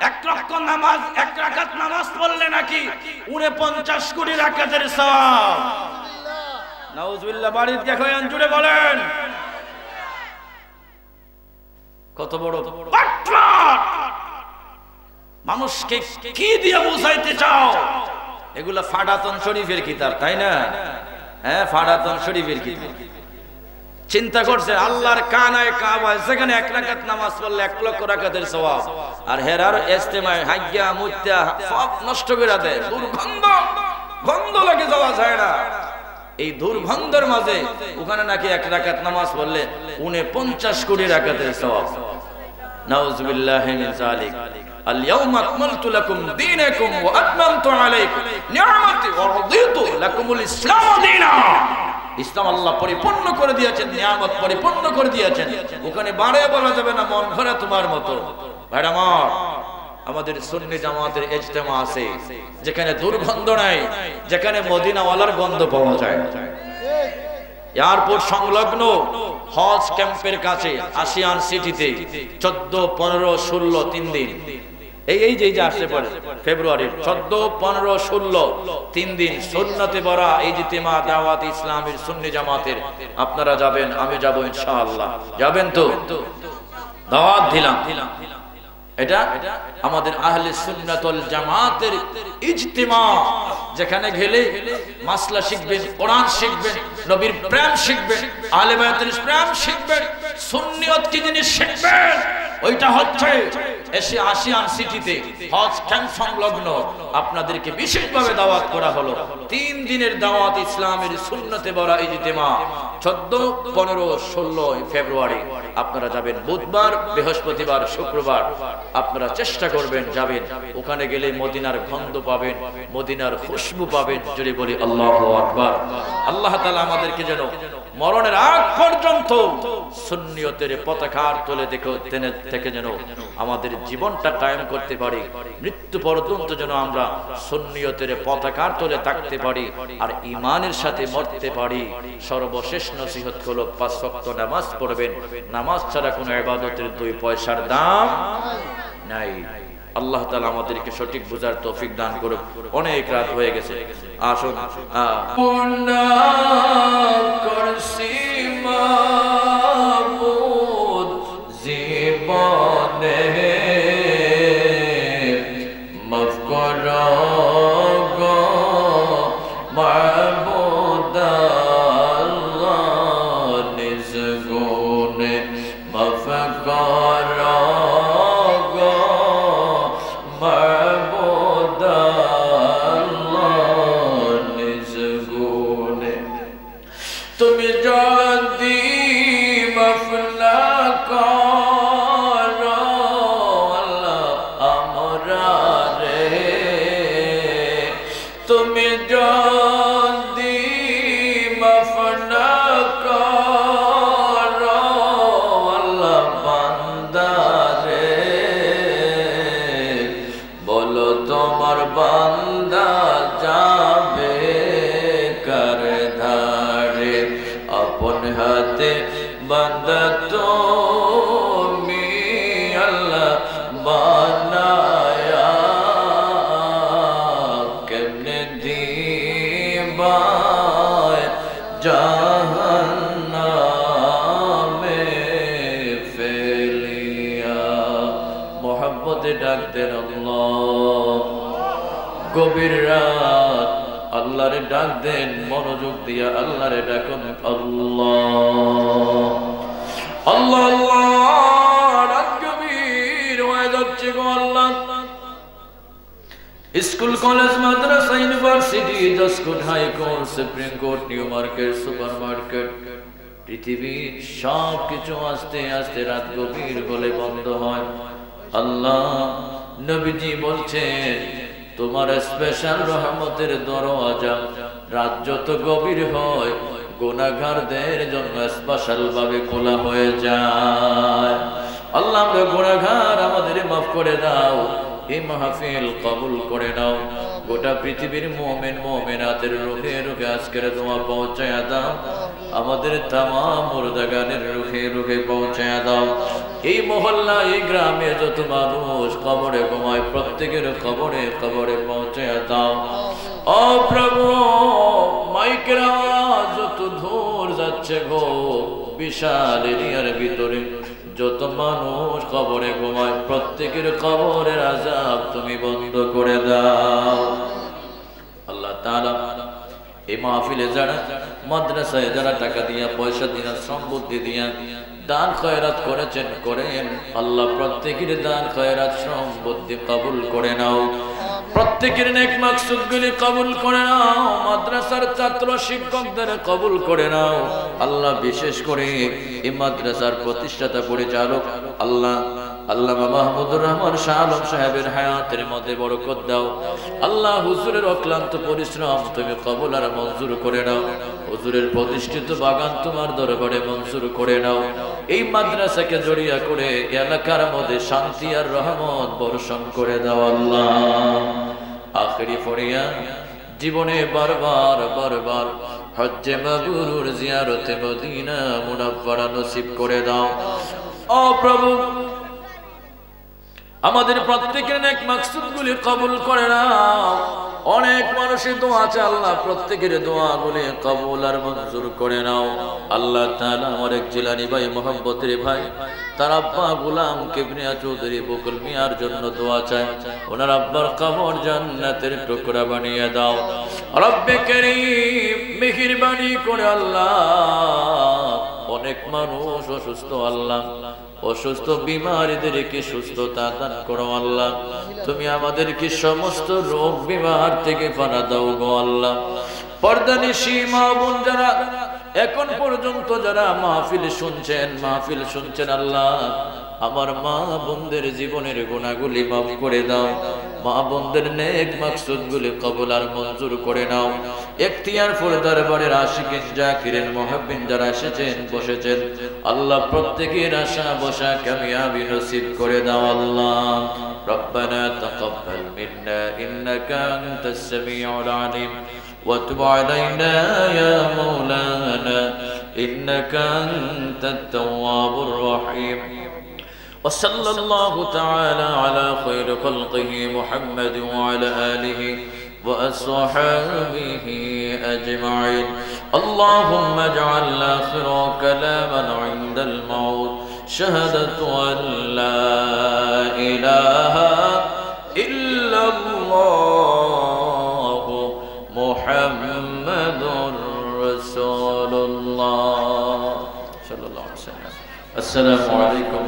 1 লক্ষ নামাজ 1 রাকাত নামাজ পড়লে নাকি 49 কোটি রাকাতের সওয়াব। নাউজুবিল্লাহ, বাড়িতে দেখো জুড়ে বলেন কত বড় বাটপাট। মানুষকে কি দিয়ে বুঝাইতে চাও? এগুলা ফাড়াতন শরীফের কিতাব, তাই না? হ্যাঁ, ফাড়াতন শরীফের কিতাব। চিন্তা করছে আল্লাহর কানায় কাবা, সেখানে 1 রাকাত নামাজ পড়লে 1 লক্ষ রাকাতের সওয়াব, আর হেরার ইজতেমায় হাজ্জা মুত্তা সব নষ্ট করে দেয়। দুর্গন্ধ, গন্ধ লাগে, যাওয়া যায় না। এই দুর্গন্ধের মাঝে ওখানে নাকি 1 রাকাত নামাজ পড়লে 49 কোটি রাকাতের সওয়াব। নাউজুবিল্লাহি মিন যালিক। اليوم أكملت لكم دينكم وأتممت عليكم نعمتي ورضيت لكم الإسلام دينا। ইসলাম আল্লাহ পরিপূর্ণ করে দিয়েছেন, নিয়ামত পরিপূর্ণ করে দিয়েছেন। ওখানে বাড়ে বলা যাবে না মন ভরে তোমার মতো। ভাইরা আমার, আমাদের সুন্নি জামাতের ইজতেমা আছে যেখানে দুর্গন্ধ নাই, যেখানে মদিনাওয়ালার গন্ধ পাওয়া যায়। এয়ারপোর্ট সংলগ্ন হজ ক্যাম্পের কাছে আসিয়ান সিটিতে 14, 15, 16 3 দিন, এই যে আসতে পারে ফেব্রুয়ারির 14, 15, 16 3 দিন সুন্নতে ভরা ইজতিমা দাওয়াত ইসলামের সুন্নি জামাতের। আপনারা যাবেন, আমি যাব ইনশাআল্লাহ। যাবেন তো? দাওয়াত দিলাম। এটা আমাদের আহলে সুন্নাত ওয়াল জামাতের ইজতিমা, যেখানে গেলে মাসলা শিখবেন, কোরআন শিখবেন, নবীর প্রেম শিখবেন, আহলে বায়াতের প্রেম শিখবেন, সুন্নিয়ত কি জিনিস শিখবেন। ওইটা হচ্ছে এসে আসিয়ান সিটিতে হজ ক্যাম্প সংলগ্ন আপনাদেরকে বিশেষভাবে দাওয়াত করা হলো। 3 দিনের দাওয়াত ইসলামের সুন্নতে ভরা ইজতিমা 14, 15, 16 ফেব্রুয়ারি। আপনারা যাবেন বুধবার, বৃহস্পতিবার, শুক্রবার। আপনারা চেষ্টা করবেন যাবেন। ওখানে গেলে মদিনার গন্ধ পাবেন, মদিনার খুশবু পাবেন। জোরে বলি আল্লাহু আকবার। আল্লাহ তাআলা আমাদেরকে যেন মরণের আগ পর্যন্ত সুন্নিয়তের পতাকার তলে থেকে যেন আমাদের জীবনটা কায়েম করতে পারি, মৃত্যু পর্যন্ত যেন আমরা সুন্নিয়তের পতাকার তলে থাকতে পারি আর ঈমানের সাথে মরতে পারি। সর্বশেষ নসিহত হলো 5 ওয়াক্ত নামাজ পড়বেন। নামাজ ছাড়া কোনো ইবাদতের 2 পয়সার দাম নাই। আল্লাহ তাআলা আমাদেরকে সঠিক বুঝার তৌফিক দান করুক। অনেক রাত হয়ে গেছে, আসুন করছি মাবুদ জীবনে মাফ করো গো মাবুদ আল্লাহ নিজ গুণে মাফ করো গো মাবুদ আল্লাহ নিজ গুণে। তুমি যদি মাফ না করো আল্লাহ আমরা রে, তুমি যদি মাফ না করো আল্লাহ বান্দা রে, বলো তোমার বান্দা যাবে কার ধারে। আপন হাতে বান্দা তুমি আল্লাহ বানায়া, কেমনে দিবা জাহান্নামে ফেলিয়া। মোহাম্মদে ডাক দেন আল্লাহ। গভীর রাত আল্লাহরে ডাক দেন, মনোযোগ দিয়া আল্লাহরে ডাকুন আল্লাহ আল্লাহ আল্লাহ। রাত গভীর হয়ে যাচ্ছে গো আল্লাহ, স্কুল কলেজ মাদ্রাসা university judge court high court supreme court new market super market পৃথিবীর সব কিছু আস্তে আস্তে রাত গভীর হলে বন্ধ হয়। আল্লাহ নবীজি বলছেন তোমার স্পেশাল রহমতের দরওয়াজা রাত যত গভীর হয় গুনাহগারদের জন্য স্পেশাল ভাবে খোলা হয়ে যায়। আল্লাহ আমরা গুনাহগার, আমাদের মাফ করে দাও, এই মাহফিল কবুল করে নাও। গোটা পৃথিবীর মুমিন মুমিনাতের রুহে রুহে আজকের দোয়া পৌঁছায়া দাও, আমাদের তামাম মুর্দাগানের রুহে রুহে পৌঁছায়া দাও। এই মহল্লা এই গ্রামে যত মানুষ কবরে ঘুমায় প্রত্যেকের কবরে কবরে পৌঁছায়া দাও। ও প্রভু মাইকের আওয়াজ যত দূর যাচ্ছে গো, বিশাল এরিয়ার ভিতরে যত মানুষ কবরে ঘুমায় প্রত্যেকের কবরের আযাব তুমি বন্ধ করে দাও। আল্লাহ তাআলা এই মাহফিলে যারা মাদ্রাসায় যারা টাকা দিয়া পয়সা দিয়া শ্রম বুদ্ধি দিয়া দান খয়রাত করেছেন করেন, আল্লাহ প্রত্যেকের দান খয়রাত শ্রম বুদ্ধি কবুল করে নাও, প্রত্যেকের নেক মাকসুদগুলি কবুল করে নাও, মাদ্রাসার ছাত্র শিক্ষকদের কবুল করে নাও। আল্লাহ বিশেষ করে এই মাদ্রাসার প্রতিষ্ঠাতা পরিচালক আল্লাহ আল্লামা মাহমুদুর রহমান শাহ আলম সাহেবের হায়াতের মধ্যে বরকত দাও। আল্লাহ হুজুরের অক্লান্ত পরিশ্রম তুমি কবুল আর মঞ্জুর করে নাও। হুজুরের প্রতিষ্ঠিত বাগান তোমার দরবারে মঞ্জুর করে নাও। এই মাদ্রাসাকে জড়িয়ে করে এলাকার মধ্যে শান্তি আর রহমত বর্ষণ করে দাও আল্লাহ। আখেরি ফরিয়া জীবনে বারবার বারবার হজ্জে মাবরুর জিয়ারতে মদিনা মুনাফফারা নসিব করে দাও। ও প্রভু আমাদের প্রত্যেকের নেক মাকসুদগুলি কবুল করে নাও। অনেক মানুষের দোয়া আছে আল্লাহ, প্রত্যেকের দোয়াগুলি কবুল আর মঞ্জুর করে নাও। আল্লাহ তাআলা আমার এক জিলানী ভাই মোহাম্মতের ভাই তার আব্বা গোলাম কিবরিয়া চৌধুরী বকুল মিয়ার জন্য দোয়া চায়, ওনার আব্বার কবর জান্নাতের টুকরা বানিয়ে দাও। রব্বে কারীম মেহেরবানি করে আল্লাহ অনেক মানুষ অসুস্থ, আল্লাহ অসুস্থ বিমারীদেরকে সুস্থতা দান করো আল্লাহ। তুমি আমাদেরকে সমস্ত রোগ বিমার থেকে পানা দাও গো আল্লাহ। পর্দানিশী মা বোন যারা এখন পর্যন্ত যারা মাহফিল শুনছেন আল্লাহ আমার মা বোনদের জীবনের গুনাহগুলি মাফ করে দাও, মা বোনদের নেক মাকসুদগুলি কবুল আর মঞ্জুর করে নাও। ইখতিয়ারপুর দরবারের আশিকিন জাকিরিন মুহিব্বিন যারা এসেছেন বসেছেন আল্লাহ প্রত্যেকের আশা বসা কামিয়াবি নসিব করে দাও আল্লাহ। রব্বানা তাকাব্বাল মিন্না ইন্নাকা আনতাস সামিউল আলিম ওয়া তুব আলাইনা ইয়া মাওলানা ইন্নাকা আনতাত তাওয়াবুর রহিম। وصلى الله تعالى على خير خلقه محمد وعلى آله وأصحابه أجمعين. اللهم اجعل آخر كلامنا عند الموت شهادة أن لا إله إلا الله محمد رسول الله صلى الله عليه وسلم. السلام عليكم.